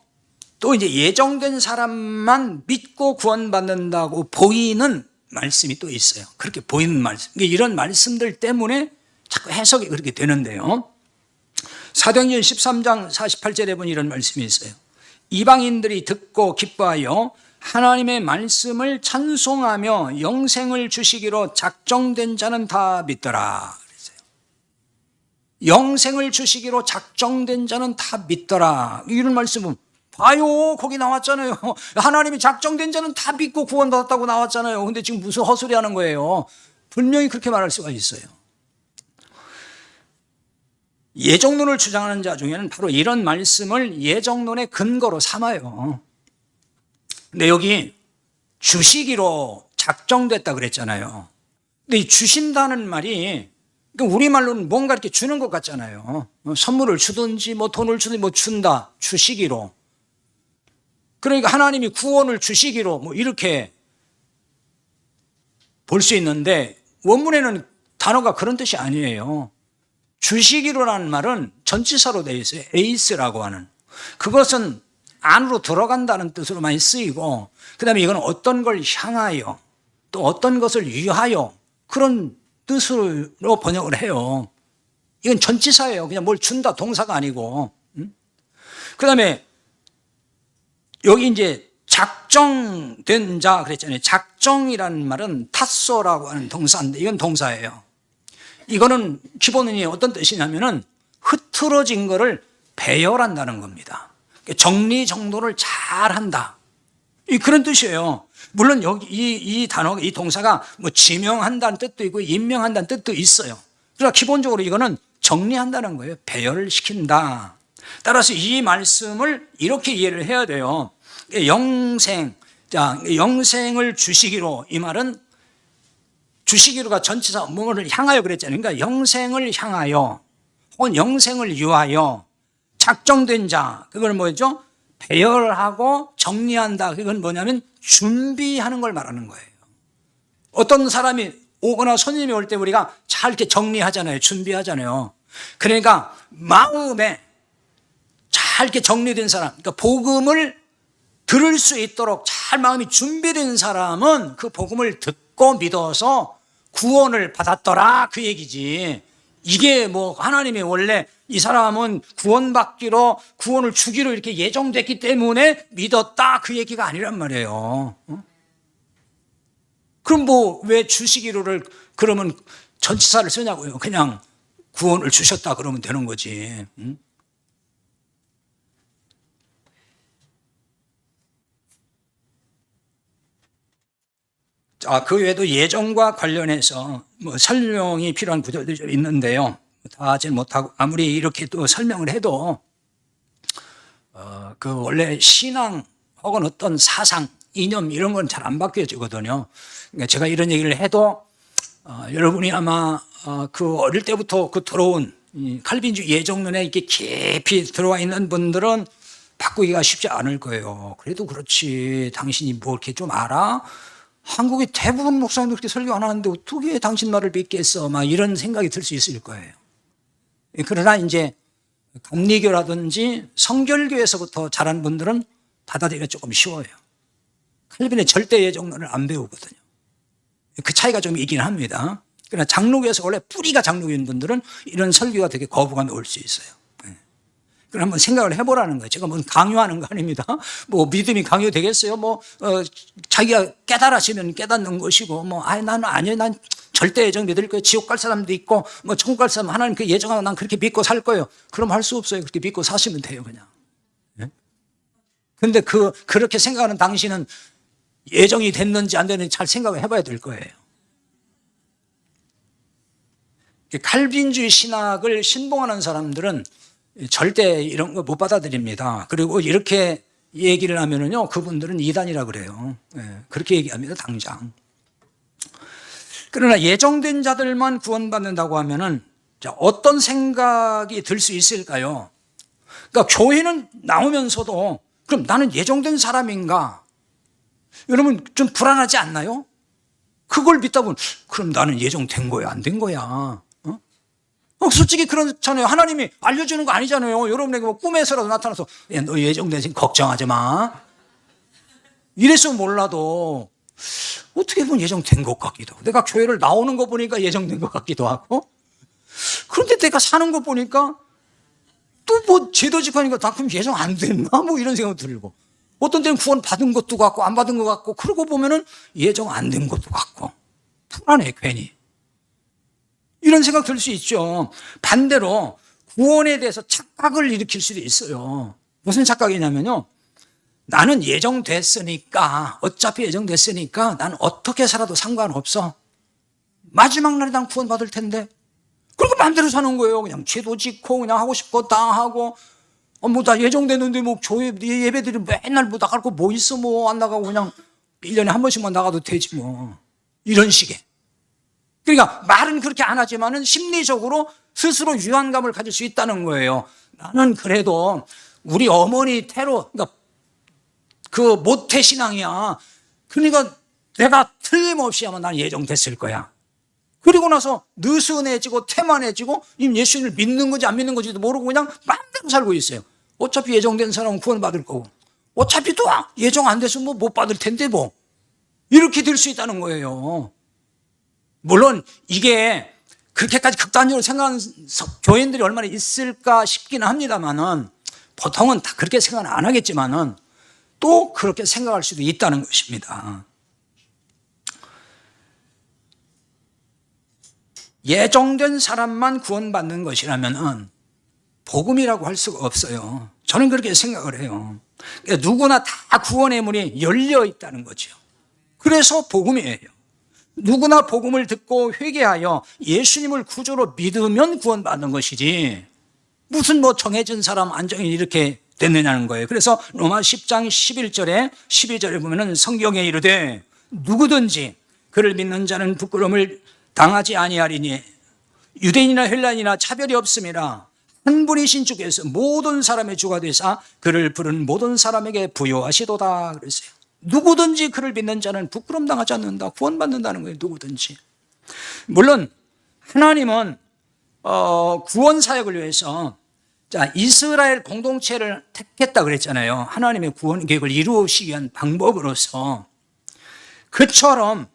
또 이제 예정된 사람만 믿고 구원받는다고 보이는 말씀이 또 있어요. 그렇게 보이는 말씀. 이런 말씀들 때문에 자꾸 해석이 그렇게 되는데요. 사도행전 13장 48절에 보면 이런 말씀이 있어요. 이방인들이 듣고 기뻐하여 하나님의 말씀을 찬송하며 영생을 주시기로 작정된 자는 다 믿더라. 그랬어요. 영생을 주시기로 작정된 자는 다 믿더라. 이런 말씀은 봐요. 거기 나왔잖아요. 하나님이 작정된 자는 다 믿고 구원받았다고 나왔잖아요. 근데 지금 무슨 헛소리 하는 거예요. 분명히 그렇게 말할 수가 있어요. 예정론을 주장하는 자 중에는 바로 이런 말씀을 예정론의 근거로 삼아요. 근데 여기 주시기로 작정됐다 그랬잖아요. 근데 이 주신다는 말이 우리말로는 뭔가 이렇게 주는 것 같잖아요. 선물을 주든지 뭐 돈을 주든지 뭐 준다. 주시기로. 그러니까 하나님이 구원을 주시기로 뭐 이렇게 볼 수 있는데 원문에는 단어가 그런 뜻이 아니에요. 주시기로라는 말은 전치사로 되어 있어요. 에이스라고 하는. 그것은 안으로 들어간다는 뜻으로 많이 쓰이고 그다음에 이건 어떤 걸 향하여 또 어떤 것을 위하여 그런 뜻으로 번역을 해요. 이건 전치사예요. 그냥 뭘 준다 동사가 아니고. 그다음에 여기 이제 작정된 자 그랬잖아요. 작정이라는 말은 탓소라고 하는 동사인데 이건 동사예요. 이거는 기본이 어떤 뜻이냐면은 흐트러진 거를 배열한다는 겁니다. 정리정돈을 잘한다. 그런 뜻이에요. 물론 여기 이 단어, 이 동사가 뭐 지명한다는 뜻도 있고 임명한다는 뜻도 있어요. 그러나 기본적으로 이거는 정리한다는 거예요. 배열을 시킨다. 따라서 이 말씀을 이렇게 이해를 해야 돼요. 영생을 주시기로 이 말은 주시기로가 전치사 뭐를 향하여 그랬잖아요. 그러니까 영생을 향하여 혹은 영생을 위하여 작정된 자 그걸 뭐죠? 배열하고 정리한다. 그건 뭐냐면 준비하는 걸 말하는 거예요. 어떤 사람이 오거나 손님이 올 때 우리가 잘 이렇게 정리하잖아요. 준비하잖아요. 그러니까 마음에 잘 이렇게 정리된 사람, 그러니까 복음을 들을 수 있도록 잘 마음이 준비된 사람은 그 복음을 듣고 믿어서 구원을 받았더라 그 얘기지. 이게 뭐 하나님이 원래 이 사람은 구원받기로 구원을 주기로 이렇게 예정됐기 때문에 믿었다 그 얘기가 아니란 말이에요. 그럼 뭐 왜 주시기로를 그러면 전치사를 쓰냐고요. 그냥 구원을 주셨다 그러면 되는 거지. 그 외에도 예정과 관련해서 뭐 설명이 필요한 구절들이 좀 있는데요. 다 하지 못하고 아무리 이렇게 또 설명을 해도 그 원래 신앙 혹은 어떤 사상, 이념 이런 건 잘 안 바뀌어지거든요. 그러니까 제가 이런 얘기를 해도 여러분이 아마 그 어릴 때부터 그 들어온 칼빈주의 예정론에 이렇게 깊이 들어와 있는 분들은 바꾸기가 쉽지 않을 거예요. 그래도 그렇지 당신이 뭐 이렇게 좀 알아? 한국의 대부분 목사님들 그렇게 설교 안 하는데 어떻게 당신 말을 믿겠어? 막 이런 생각이 들 수 있을 거예요. 그러나 이제 감리교라든지 성결교에서부터 자란 분들은 받아들이기가 조금 쉬워요. 칼빈의 절대 예정론을 안 배우거든요. 그 차이가 좀 있긴 합니다. 그러나 장로교에서 원래 뿌리가 장로교인 분들은 이런 설교가 되게 거부감이 올 수 있어요. 그럼 한번 생각을 해보라는 거예요. 제가 뭐 강요하는 거 아닙니다. 뭐 믿음이 강요되겠어요? 자기가 깨달아지면 깨닫는 것이고, 나는 아니에요. 난 절대 예정 믿을 거예요. 지옥 갈 사람도 있고, 천국 갈 사람 하나님 그 예정하고 난 그렇게 믿고 살 거예요. 그럼 할 수 없어요. 그렇게 믿고 사시면 돼요, 그냥. 근데 그렇게 생각하는 당신은 예정이 됐는지 안 됐는지 잘 생각을 해봐야 될 거예요. 칼빈주의 신학을 신봉하는 사람들은 절대 이런 거 못 받아들입니다. 그리고 이렇게 얘기를 하면은요, 그분들은 이단이라 그래요. 그렇게 얘기합니다, 당장. 그러나 예정된 자들만 구원받는다고 하면은 어떤 생각이 들 수 있을까요? 그러니까 교회는 나오면서도 그럼 나는 예정된 사람인가? 여러분 좀 불안하지 않나요? 그걸 믿다 보면 그럼 나는 예정된 거야, 안 된 거야? 솔직히 그렇잖아요. 하나님이 알려주는 거 아니잖아요. 여러분에게 꿈에서라도 나타나서 너 예정되지 걱정하지 마. 이랬으면 몰라도 어떻게 보면 예정된 것 같기도 하고, 내가 교회를 나오는 거 보니까 예정된 것 같기도 하고, 그런데 내가 사는 거 보니까 또 제도직 하니까 나 그럼 예정 안 됐나? 이런 생각 들고, 어떤 때는 구원 받은 것도 같고 안 받은 것 같고, 그러고 보면은 예정 안 된 것도 같고 불안해 괜히. 이런 생각 들 수 있죠. 반대로 구원에 대해서 착각을 일으킬 수도 있어요. 무슨 착각이냐면요, 나는 예정됐으니까, 어차피 예정됐으니까 난 어떻게 살아도 상관없어. 마지막 날에 난 구원받을 텐데. 그리고 마음대로 사는 거예요. 그냥 죄도 짓고 그냥 하고 싶고 다 하고, 다 예정됐는데 교회 예배들이 맨날 나갈 거 있어. 안 나가고 그냥 1년에 한 번씩만 나가도 되지 이런 식의. 그러니까 말은 그렇게 안 하지만은 심리적으로 스스로 유한감을 가질 수 있다는 거예요. 나는 그래도 우리 어머니 태로, 그러니까 그 모태 신앙이야. 그러니까 내가 틀림없이 하면 난 예정됐을 거야. 그리고 나서 느슨해지고 태만해지고 예수님을 믿는 건지 안 믿는 건지도 모르고 그냥 마음대로 살고 있어요. 어차피 예정된 사람은 구원받을 거고, 어차피 또 예정 안 돼서 못 받을 텐데 이렇게 될 수 있다는 거예요. 물론 이게 그렇게까지 극단적으로 생각하는 교인들이 얼마나 있을까 싶기는 합니다만은, 보통은 다 그렇게 생각 안 하겠지만은 또 그렇게 생각할 수도 있다는 것입니다. 예정된 사람만 구원받는 것이라면은 복음이라고 할 수가 없어요. 저는 그렇게 생각을 해요. 그러니까 누구나 다 구원의 문이 열려 있다는 거죠. 그래서 복음이에요. 누구나 복음을 듣고 회개하여 예수님을 구주로 믿으면 구원받는 것이지, 무슨 정해진 사람 안정이 이렇게 됐느냐는 거예요. 그래서 로마 10장 11절에 12절에 보면은 성경에 이르되 누구든지 그를 믿는 자는 부끄러움을 당하지 아니하리니 유대인이나 헬라인이나 차별이 없음이라 한 분이신 주께서 모든 사람의 주가 되사 그를 부른 모든 사람에게 부여하시도다 그랬어요. 누구든지 그를 믿는 자는 부끄러움 당하지 않는다. 구원받는다는 거예요. 누구든지. 물론 하나님은 구원 사역을 위해서 이스라엘 공동체를 택했다 그랬잖아요. 하나님의 구원 계획을 이루시기 위한 방법으로서. 그처럼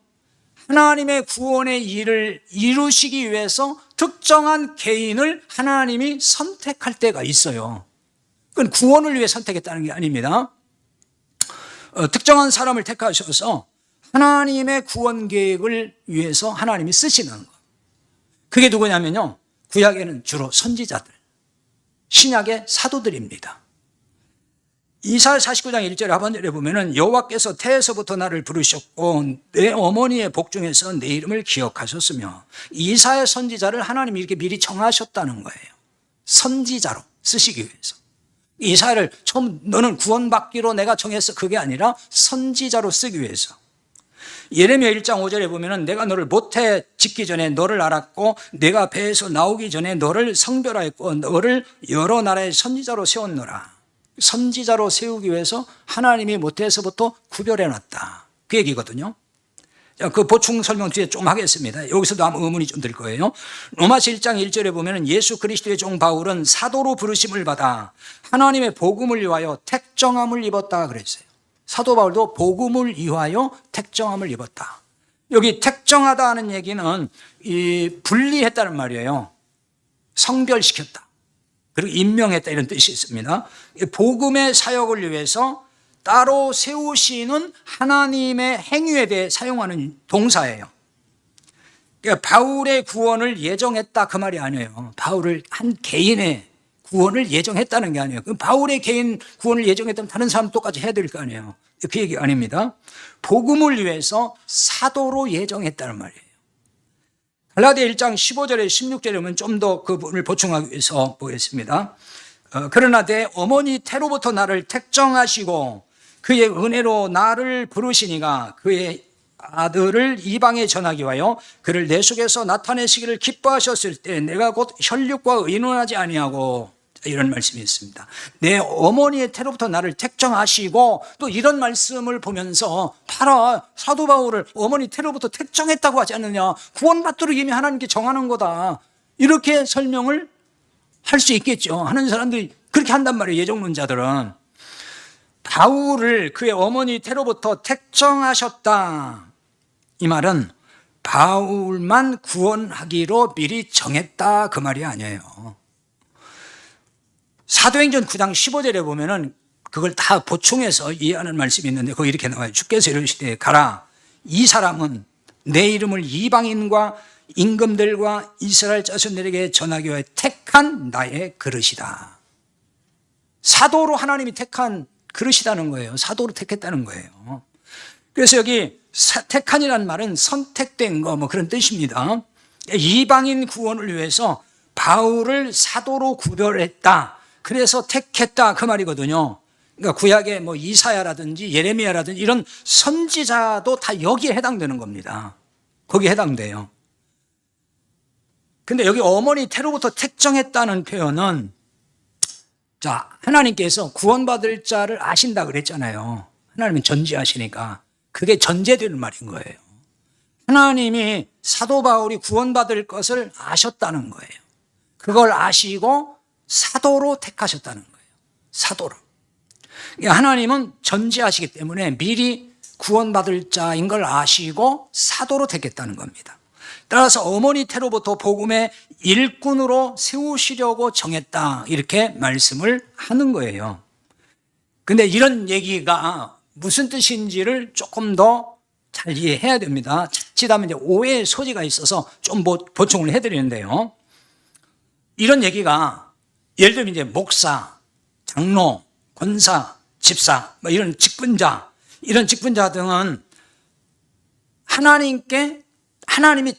하나님의 구원의 일을 이루시기 위해서 특정한 개인을 하나님이 선택할 때가 있어요. 그건 구원을 위해 선택했다는 게 아닙니다. 특정한 사람을 택하셔서 하나님의 구원 계획을 위해서 하나님이 쓰시는 것. 그게 누구냐면요, 구약에는 주로 선지자들, 신약의 사도들입니다. 이사야 49장 1절 하반절에 보면은 여호와께서 태에서부터 나를 부르셨고 내 어머니의 복중에서 내 이름을 기억하셨으며, 이사야 선지자를 하나님이 이렇게 미리 정하셨다는 거예요. 선지자로 쓰시기 위해서. 이사야를 처음 너는 구원받기로 내가 정했어, 그게 아니라 선지자로 쓰기 위해서. 예레미야 1장 5절에 보면은 내가 너를 모태 짓기 전에 너를 알았고 내가 배에서 나오기 전에 너를 성별하였고 너를 여러 나라의 선지자로 세웠노라. 선지자로 세우기 위해서 하나님이 모태에서부터 구별해놨다, 그 얘기거든요. 그 보충 설명 뒤에 좀 하겠습니다. 여기서도 아마 의문이 좀 들 거예요. 로마서 1장 1절에 보면 예수 그리스도의 종 바울은 사도로 부르심을 받아 하나님의 복음을 위하여 택정함을 입었다 그랬어요. 사도 바울도 복음을 위하여 택정함을 입었다. 여기 택정하다는 얘기는 이 분리했다는 말이에요. 성별시켰다. 그리고 임명했다 이런 뜻이 있습니다. 복음의 사역을 위해서 따로 세우시는 하나님의 행위에 대해 사용하는 동사예요. 그러니까 바울의 구원을 예정했다 그 말이 아니에요. 바울을 한 개인의 구원을 예정했다는 게 아니에요. 바울의 개인 구원을 예정했다면 다른 사람 똑같이 해야 될 거 아니에요. 그 얘기가 아닙니다. 복음을 위해서 사도로 예정했다는 말이에요. 갈라디아 1장 15절에 16절에 보면 좀 더 그 부분을 보충하기 위해서 보겠습니다. 그러나 내 어머니 태로부터 나를 택정하시고 그의 은혜로 나를 부르시니가 그의 아들을 이방에 전하기 위하여 그를 내 속에서 나타내시기를 기뻐하셨을 때 내가 곧 혈육과 의논하지 아니하고, 이런 말씀이 있습니다. 내 어머니의 태로부터 나를 택정하시고, 또 이런 말씀을 보면서 봐라, 사도 바울을 어머니 태로부터 택정했다고 하지 않느냐, 구원받도록 이미 하나님께 정하는 거다, 이렇게 설명을 할 수 있겠죠. 하는 사람들이 그렇게 한단 말이에요. 예정론자들은. 바울을 그의 어머니 태로부터 택정하셨다, 이 말은 바울만 구원하기로 미리 정했다 그 말이 아니에요. 사도행전 9장 15절에 보면은 그걸 다 보충해서 이해하는 말씀이 있는데 거기 이렇게 나와요. 주께서 이르시되 가라, 이 사람은 내 이름을 이방인과 임금들과 이스라엘 자손들에게 전하기 위해 택한 나의 그릇이다. 사도로 하나님이 택한 그릇이라는 거예요. 사도로 택했다는 거예요. 그래서 여기 택한이라는 말은 선택된 거 뭐 그런 뜻입니다. 이방인 구원을 위해서 바울을 사도로 구별했다, 그래서 택했다 그 말이거든요. 그러니까 구약의 뭐 이사야라든지 예레미야라든지 이런 선지자도 다 여기에 해당되는 겁니다. 거기에 해당돼요. 근데 여기 어머니 태로부터 택정했다는 표현은, 자, 하나님께서 구원받을 자를 아신다 그랬잖아요. 하나님은 전지하시니까 그게 전제되는 말인 거예요. 하나님이 사도 바울이 구원받을 것을 아셨다는 거예요. 그걸 아시고 사도로 택하셨다는 거예요. 사도로. 하나님은 전지하시기 때문에 미리 구원받을 자인 걸 아시고 사도로 택했다는 겁니다. 따라서 어머니 태로부터 복음의 일꾼으로 세우시려고 정했다, 이렇게 말씀을 하는 거예요. 근데 이런 얘기가 무슨 뜻인지를 조금 더 잘 이해해야 됩니다. 자칫하면 이제 오해의 소지가 있어서 좀 보충을 해드리는데요. 이런 얘기가 예를 들면 이제 목사, 장로, 권사, 집사, 뭐 이런 직분자, 이런 직분자 등은 하나님이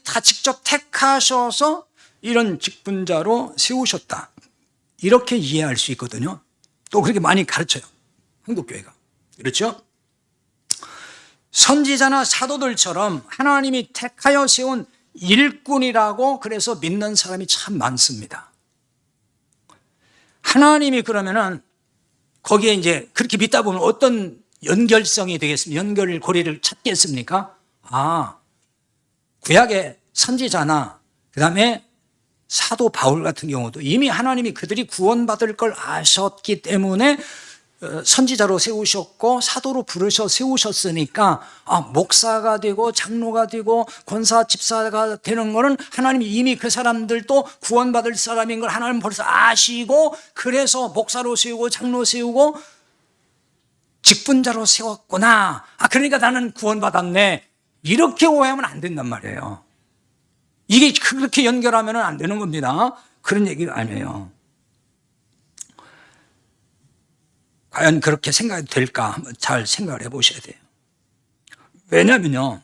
다 직접 택하셔서 이런 직분자로 세우셨다, 이렇게 이해할 수 있거든요. 또 그렇게 많이 가르쳐요, 한국교회가. 그렇죠? 선지자나 사도들처럼 하나님이 택하여 세운 일꾼이라고 그래서 믿는 사람이 참 많습니다. 하나님이 그러면은 거기에 이제 그렇게 믿다 보면 어떤 연결성이 되겠습니까? 연결 고리를 찾겠습니까? 구약의 선지자나 그 다음에 사도 바울 같은 경우도 이미 하나님이 그들이 구원받을 걸 아셨기 때문에 선지자로 세우셨고 사도로 부르셔 세우셨으니까 목사가 되고 장로가 되고 권사 집사가 되는 거는 하나님이 이미 그 사람들도 구원받을 사람인 걸 하나님 벌써 아시고 그래서 목사로 세우고 장로 세우고 직분자로 세웠구나, 그러니까 나는 구원받았네, 이렇게 오해하면 안 된단 말이에요. 이게 그렇게 연결하면 안 되는 겁니다. 그런 얘기가 아니에요. 과연 그렇게 생각이 될까 한번 잘 생각을 해보셔야 돼요. 왜냐면요,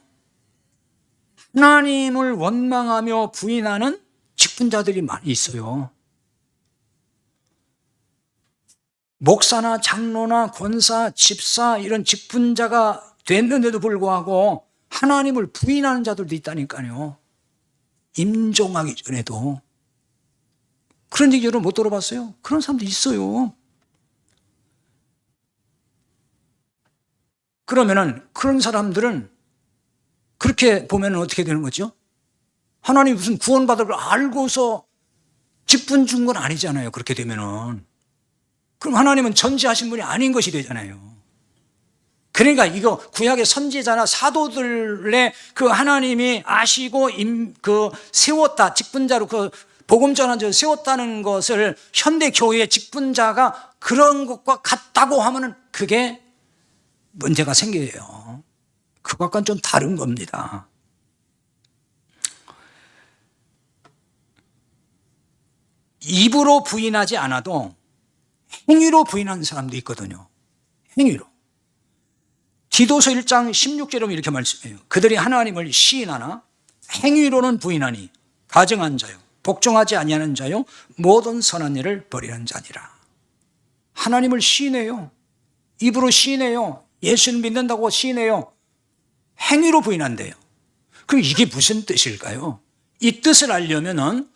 하나님을 원망하며 부인하는 직분자들이 많이 있어요. 목사나 장로나 권사, 집사 이런 직분자가 됐는데도 불구하고 하나님을 부인하는 자들도 있다니까요. 임종하기 전에도. 그런 얘기 여러분 못 들어봤어요? 그런 사람도 있어요. 그러면은 그런 사람들은 그렇게 보면 어떻게 되는 거죠? 하나님이 무슨 구원받을 걸 알고서 직분 준 건 아니잖아요. 그렇게 되면은. 그럼 하나님은 전지하신 분이 아닌 것이 되잖아요. 그러니까 이거 구약의 선지자나 사도들의 그 하나님이 아시고 세웠다, 직분자로 그 복음 전환자를 세웠다는 것을 현대 교회의 직분자가 그런 것과 같다고 하면은 그게 문제가 생겨요. 그것과는 좀 다른 겁니다. 입으로 부인하지 않아도 행위로 부인하는 사람도 있거든요. 행위로. 디도서 1장 16절에 보면 이렇게 말씀해요. 그들이 하나님을 시인하나 행위로는 부인하니 가증한 자요, 복종하지 아니하는 자요, 모든 선한 일을 버리는 자니라. 하나님을 시인해요. 입으로 시인해요. 예수를 믿는다고 시인해요. 행위로 부인한대요. 그럼 이게 무슨 뜻일까요? 이 뜻을 알려면은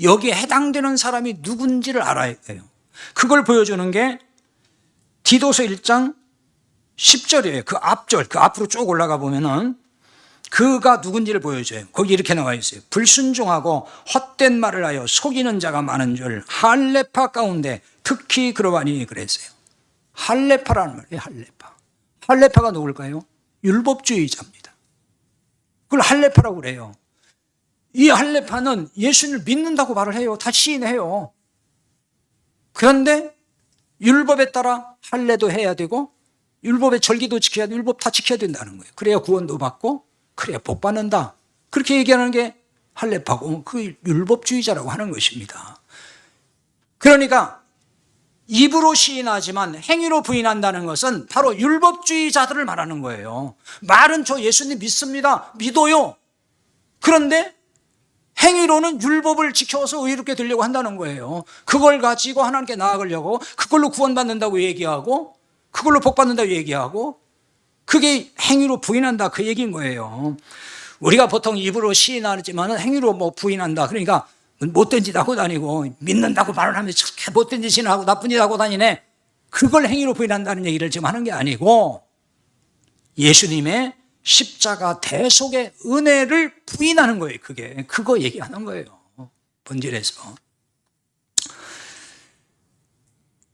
여기에 해당되는 사람이 누군지를 알아야 돼요. 그걸 보여주는 게 디도서 1장 10절이에요. 그 앞절, 그 앞으로 쭉 올라가 보면은 그가 누군지를 보여줘요. 거기 이렇게 나와 있어요. 불순종하고 헛된 말을 하여 속이는 자가 많은 줄 할레파 가운데 특히 그러하니 그랬어요. 할레파라는 말이에요. 할레파. 할레파가 누굴까요? 율법주의자입니다. 그걸 할레파라고 그래요. 이 할레파는 예수를 믿는다고 말을 해요. 다 시인해요. 그런데 율법에 따라 할례도 해야 되고 율법의 절기도 지켜야 돼. 율법 다 지켜야 된다는 거예요. 그래야 구원도 받고 그래야 복 받는다. 그렇게 얘기하는 게 할례파고 그 율법주의자라고 하는 것입니다. 그러니까 입으로 시인하지만 행위로 부인한다는 것은 바로 율법주의자들을 말하는 거예요. 말은 저 예수님 믿습니다. 믿어요. 그런데 행위로는 율법을 지켜서 의롭게 되려고 한다는 거예요. 그걸 가지고 하나님께 나아가려고 그걸로 구원받는다고 얘기하고 그걸로 복받는다고 얘기하고 그게 행위로 부인한다 그 얘기인 거예요. 우리가 보통 입으로 시인하지만 행위로 부인한다. 그러니까 못된 짓 하고 다니고 믿는다고 말을 하면 저렇게 못된 짓이나 하고 나쁜 짓 하고 다니네. 그걸 행위로 부인한다는 얘기를 지금 하는 게 아니고 예수님의 십자가 대속의 은혜를 부인하는 거예요. 그거 얘기하는 거예요. 본질에서.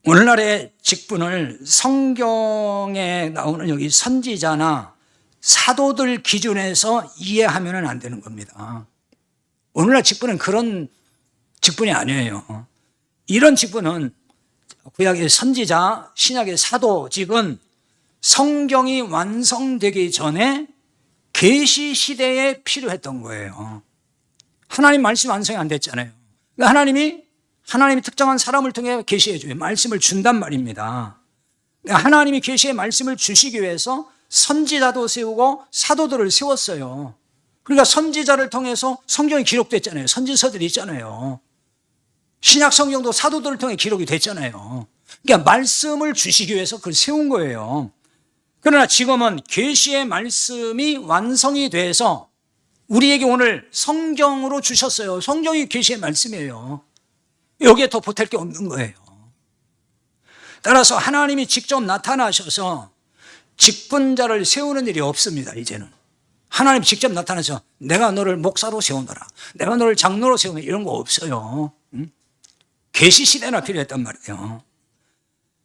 오늘날의 직분을 성경에 나오는 여기 선지자나 사도들 기준에서 이해하면 안 되는 겁니다. 오늘날 직분은 그런 직분이 아니에요. 이런 직분은 구약의 선지자, 신약의 사도직은 성경이 완성되기 전에 계시 시대에 필요했던 거예요. 하나님 말씀 완성이 안 됐잖아요. 그러니까 하나님이 특정한 사람을 통해 계시해 줘요. 말씀을 준단 말입니다. 하나님이 계시의 말씀을 주시기 위해서 선지자도 세우고 사도들을 세웠어요. 그러니까 선지자를 통해서 성경이 기록됐잖아요. 선지서들이 있잖아요. 신약 성경도 사도들을 통해 기록이 됐잖아요. 그러니까 말씀을 주시기 위해서 그걸 세운 거예요. 그러나 지금은 계시의 말씀이 완성이 돼서 우리에게 오늘 성경으로 주셨어요. 성경이 계시의 말씀이에요. 여기에 더 보탤 게 없는 거예요. 따라서 하나님이 직접 나타나셔서 직분자를 세우는 일이 없습니다. 이제는 하나님 직접 나타나서 내가 너를 목사로 세우노라, 내가 너를 장로로 세우노라 이런 거 없어요. 계시 시대나 필요했단 말이에요.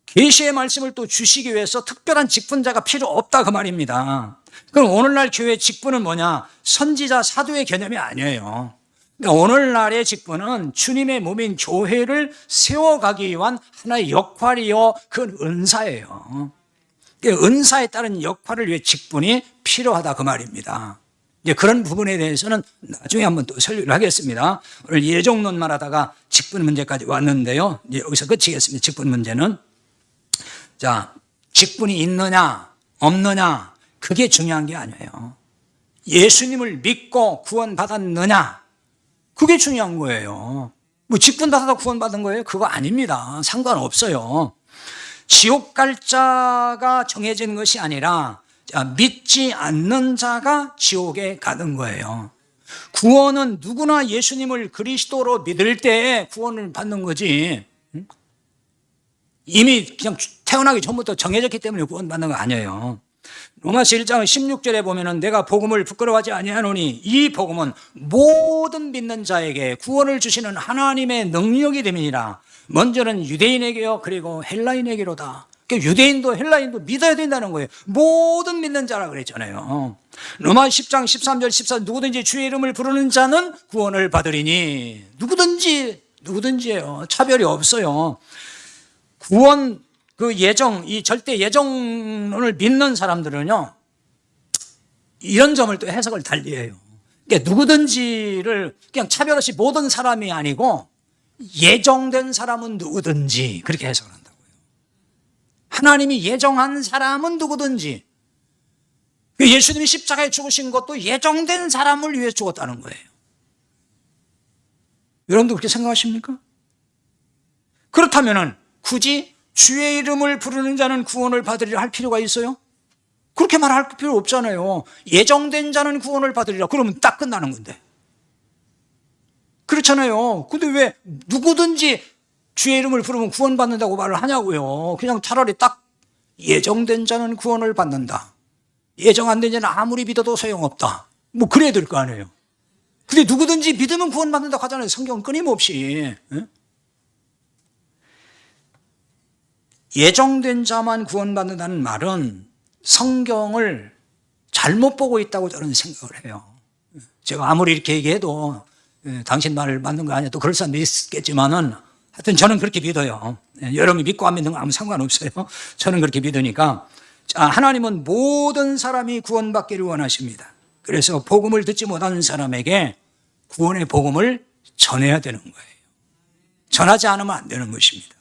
계시의 말씀을 또 주시기 위해서 특별한 직분자가 필요 없다 그 말입니다. 그럼 오늘날 교회의 직분은 뭐냐? 선지자, 사도의 개념이 아니에요. 그러니까 오늘날의 직분은 주님의 몸인 교회를 세워가기 위한 하나의 역할이요, 그건 은사예요. 은사에 따른 역할을 위해 직분이 필요하다 그 말입니다. 이제 그런 부분에 대해서는 나중에 한번 또 설교를 하겠습니다. 오늘 예정론만 하다가 직분 문제까지 왔는데요. 이제 여기서 그치겠습니다. 직분 문제는. 자, 직분이 있느냐 없느냐 그게 중요한 게 아니에요. 예수님을 믿고 구원받았느냐 그게 중요한 거예요. 직분 받아서 구원받은 거예요? 그거 아닙니다. 상관없어요. 지옥 갈 자가 정해진 것이 아니라 믿지 않는 자가 지옥에 가는 거예요. 구원은 누구나 예수님을 그리스도로 믿을 때 구원을 받는 거지 이미 그냥 태어나기 전부터 정해졌기 때문에 구원받는 거 아니에요. 로마서 1장 16절에 보면은 내가 복음을 부끄러워하지 아니하노니 이 복음은 모든 믿는 자에게 구원을 주시는 하나님의 능력이 됨이니라. 먼저는 유대인에게요 그리고 헬라인에게로다. 그러니까 유대인도 헬라인도 믿어야 된다는 거예요. 모든 믿는 자라 그랬잖아요. 로마 10장 13절 14절 누구든지 주의 이름을 부르는 자는 구원을 받으리니 누구든지예요. 차별이 없어요. 구원 그 예정, 이 절대 예정론을 믿는 사람들은요, 이런 점을 또 해석을 달리해요. 그러니까 누구든지를 그냥 차별 없이 모든 사람이 아니고 예정된 사람은 누구든지 그렇게 해석을 한다고요. 하나님이 예정한 사람은 누구든지. 예수님이 십자가에 죽으신 것도 예정된 사람을 위해 죽었다는 거예요. 여러분도 그렇게 생각하십니까? 그렇다면 굳이 주의 이름을 부르는 자는 구원을 받으리라 할 필요가 있어요? 그렇게 말할 필요 없잖아요. 예정된 자는 구원을 받으리라. 그러면 딱 끝나는 건데. 그렇잖아요. 근데 왜 누구든지 주의 이름을 부르면 구원받는다고 말을 하냐고요. 그냥 차라리 딱 예정된 자는 구원을 받는다. 예정 안 된 자는 아무리 믿어도 소용없다. 뭐 그래야 될 거 아니에요. 근데 누구든지 믿으면 구원받는다고 하잖아요. 성경은 끊임없이. 예정된 자만 구원받는다는 말은 성경을 잘못 보고 있다고 저는 생각을 해요. 제가 아무리 이렇게 얘기해도 당신 말 맞는 거 아니야. 또 그럴 사람도 있겠지만은 하여튼 저는 그렇게 믿어요. 여러분이 믿고 안 믿는 건 아무 상관없어요. 저는 그렇게 믿으니까. 자, 하나님은 모든 사람이 구원받기를 원하십니다. 그래서 복음을 듣지 못하는 사람에게 구원의 복음을 전해야 되는 거예요. 전하지 않으면 안 되는 것입니다.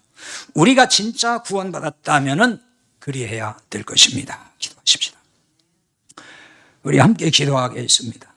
우리가 진짜 구원받았다면은 그리해야 될 것입니다. 기도하십시다. 우리 함께 기도하겠습니다.